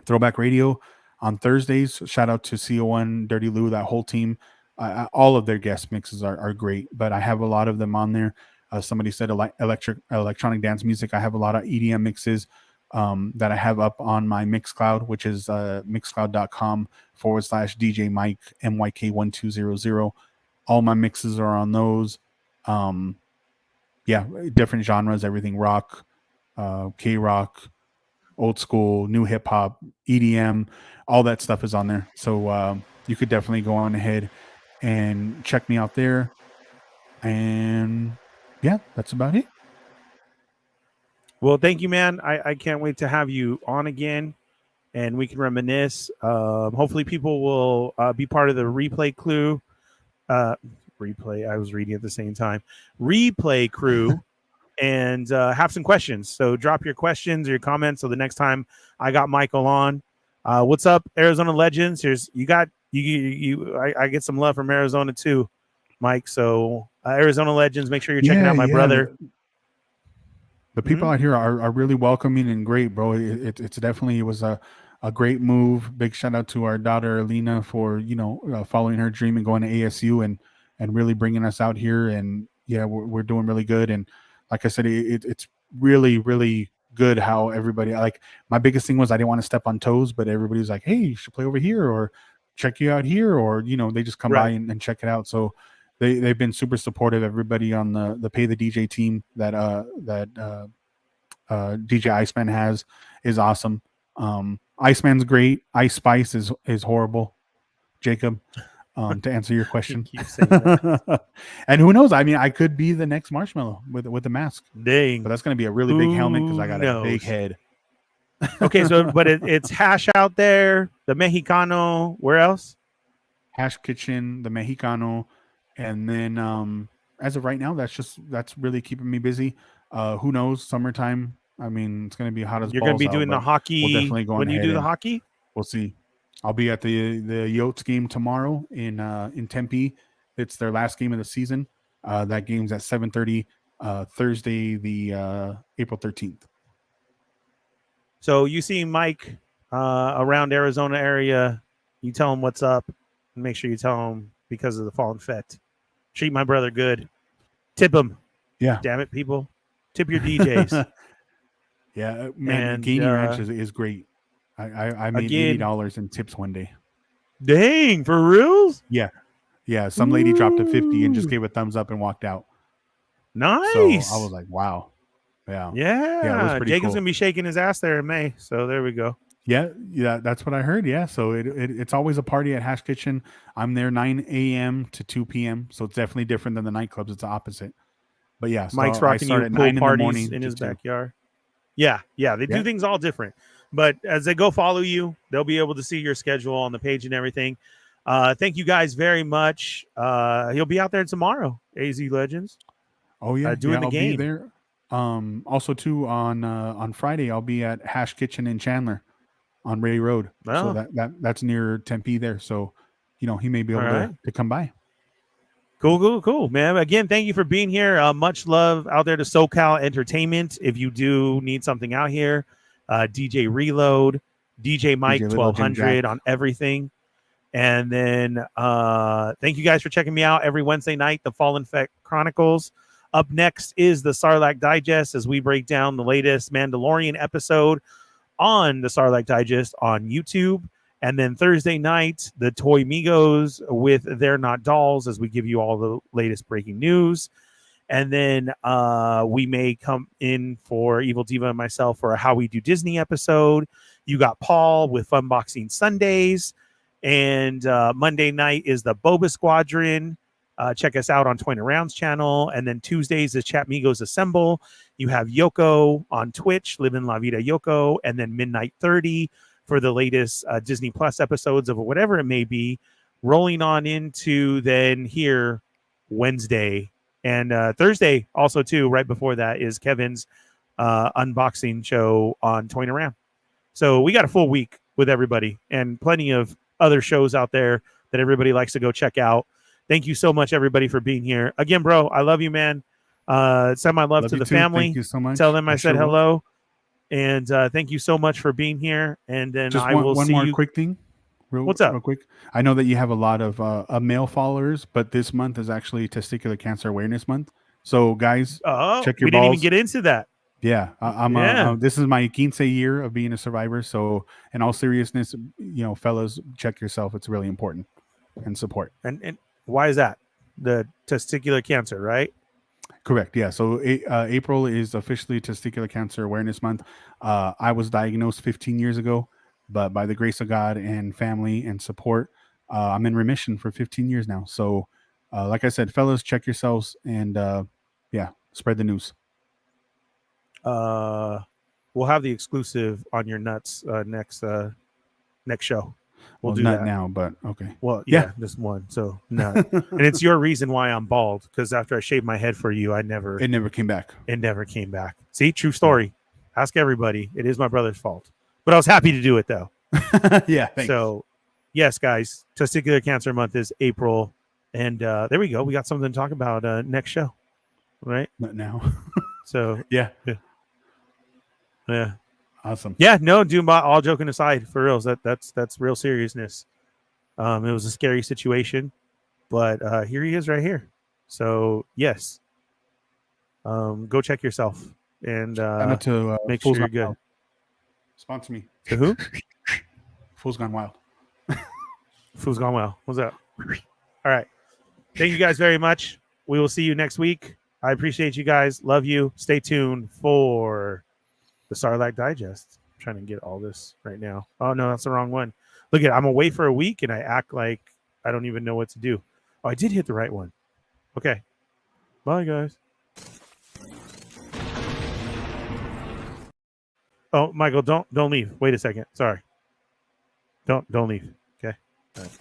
Throwback Radio on Thursdays. Shout out to CO1, Dirty Lou, that whole team. All of their guest mixes are great, but I have a lot of them on there. Somebody said electronic dance music. I have a lot of EDM mixes that I have up on my Mixcloud, which is mixcloud.com/DJ Mike MYK1200. All my mixes are on those. Different genres, everything rock, K-rock, old school, new hip hop, EDM, all that stuff is on there. So you could definitely go on ahead and check me out there. And yeah, that's about it. Well, thank you, man. I can't wait to have you on again and we can reminisce. Hopefully people will be part of the replay crew. Replay, I was reading at the same time. Replay crew and have some questions. So drop your questions or your comments. So the next time I got Michael on, what's up, Arizona Legends? I get some love from Arizona too, Mike. So Arizona Legends, make sure you're checking out my brother. The people out here are really welcoming and great, bro. It's definitely, it was a great move. Big shout out to our daughter Alina for following her dream and going to ASU and really bringing us out here. And yeah, we're doing really good. And like I said, it's really, really good how everybody, like, my biggest thing was I didn't want to step on toes, but everybody's like, hey, you should play over here or check you out here, or they just come by and check it out. So they've been super supportive. Everybody on the Pay the DJ team that DJ Iceman has is awesome. Iceman's great. Ice Spice is horrible. Jacob, to answer your question. Keep saying that. And who knows? I mean, I could be the next Marshmallow with the mask. Dang. But that's going to be a really big helmet because I got a big head. Okay, so but it's Hash out there, the Mexicano. Where else? Hash Kitchen, the Mexicano, and then as of right now, that's really keeping me busy. Who knows? Summertime. I mean, it's going to be hot as balls. You're going to be doing the hockey. We'll definitely go when you do the hockey. We'll see. I'll be at the Yotes game tomorrow in Tempe. It's their last game of the season. That game's at 7:30 Thursday, the April 13th. So you see Mike around Arizona area, you tell him what's up, and make sure you tell him because of the fallen Fett. Treat my brother good. Tip him. Yeah. Damn it, people. Tip your DJs. Yeah, man, And, Gainey Ranch is great. I made again, $80 in tips one day. Dang, for reals? Yeah. Yeah. Some lady dropped a 50 and just Ooh. gave a thumbs up and walked out. Nice. So I was like, wow. Yeah. Yeah. Yeah, it was pretty Jacob's cool. gonna be shaking his ass there in May. So there we go. Yeah, that's what I heard. Yeah, so it's always a party at Hash Kitchen. I'm there 9 a.m. to 2 p.m. So it's definitely different than the nightclubs. It's the opposite. But yeah, so Mike's I rocking start you at pool 9 parties in in the his morning to 2. backyard. Yeah, they do things all different. But as they go follow you, they'll be able to see your schedule on the page and everything. Thank you guys very much. He'll be out there tomorrow, AZ Legends. Oh yeah, doing the I'll game. be there. Also too on Friday I'll be at Hash Kitchen in Chandler on Ray Road. Oh. So that's near Tempe there. So he may be able to come by. Cool, man. Again, thank you for being here. Much love out there to SoCal Entertainment. If you do need something out here, DJ Reload, DJ Mike 1200 on everything. And then thank you guys for checking me out every Wednesday night, the Fallen Fett Chronicles. Up next is the Sarlacc Digest as we break down the latest Mandalorian episode on the Sarlacc Digest on YouTube. And then Thursday night, the toymigos with They're Not Dolls as we give you all the latest breaking news. And then we may come in for Evil Diva and myself for a How We Do Disney episode. You got Paul with Funboxing Sundays. And Monday night is the Boba Squadron. Check us out on toyingaround's channel. And then Tuesdays is Chatmigos Assemble. You have Yoko on Twitch, Living La Vida Yoko. And then Midnight 30 for the latest Disney Plus episodes of whatever it may be. Rolling on into then here Wednesday. And Thursday also too, right before that is Kevin's unboxing show on Toying Around. So we got a full week with everybody and plenty of other shows out there that everybody likes to go check out. Thank you so much, everybody, for being here. Again, bro, I love you, man. Send my love to the family. Thank you so much. Tell them I said hello. And thank you so much for being here. And then just I will see you. One more quick thing. What's up? Real quick. I know that you have a lot of male followers, but this month is actually Testicular Cancer Awareness Month. So, guys, check your balls. We didn't even get into that. Yeah, this is my 15th year of being a survivor. So, in all seriousness, fellas, check yourself. It's really important and support. And why is that? The testicular cancer, right? Correct. Yeah. So April is officially Testicular Cancer Awareness Month. I was diagnosed 15 years ago, but by the grace of God and family and support, I'm in remission for 15 years now. So, like I said, fellas, check yourselves and spread the news. We'll have the exclusive on your nuts next show. We'll do not that now, but okay. Well, yeah, this one. So nut, and it's your reason why I'm bald, because after I shaved my head for you, it never came back. It never came back. See, true story. Ask everybody. It is my brother's fault, but I was happy to do it though. Yeah. Thanks. So, yes, guys, Testicular Cancer Month is April, and there we go. We got something to talk about next show, right? Not now. So yeah. Awesome. Yeah, no, dude, all joking aside, for reals, that's real seriousness. It was a scary situation, but here he is right here. So yes. Go check yourself and make sure you're good. Wild. Sponsor me. To who? Fool's Gone Wild. Fool's Gone Wild. What's up? All right. Thank you guys very much. We will see you next week. I appreciate you guys. Love you. Stay tuned for the Sarlacc Digest. I'm trying to get all this right now. Oh, no, that's the wrong one. Look I'm away for a week, and I act like I don't even know what to do. Oh, I did hit the right one. Okay. Bye, guys. Oh, Michael, don't leave. Wait a second. Sorry. Don't leave. Okay. All right.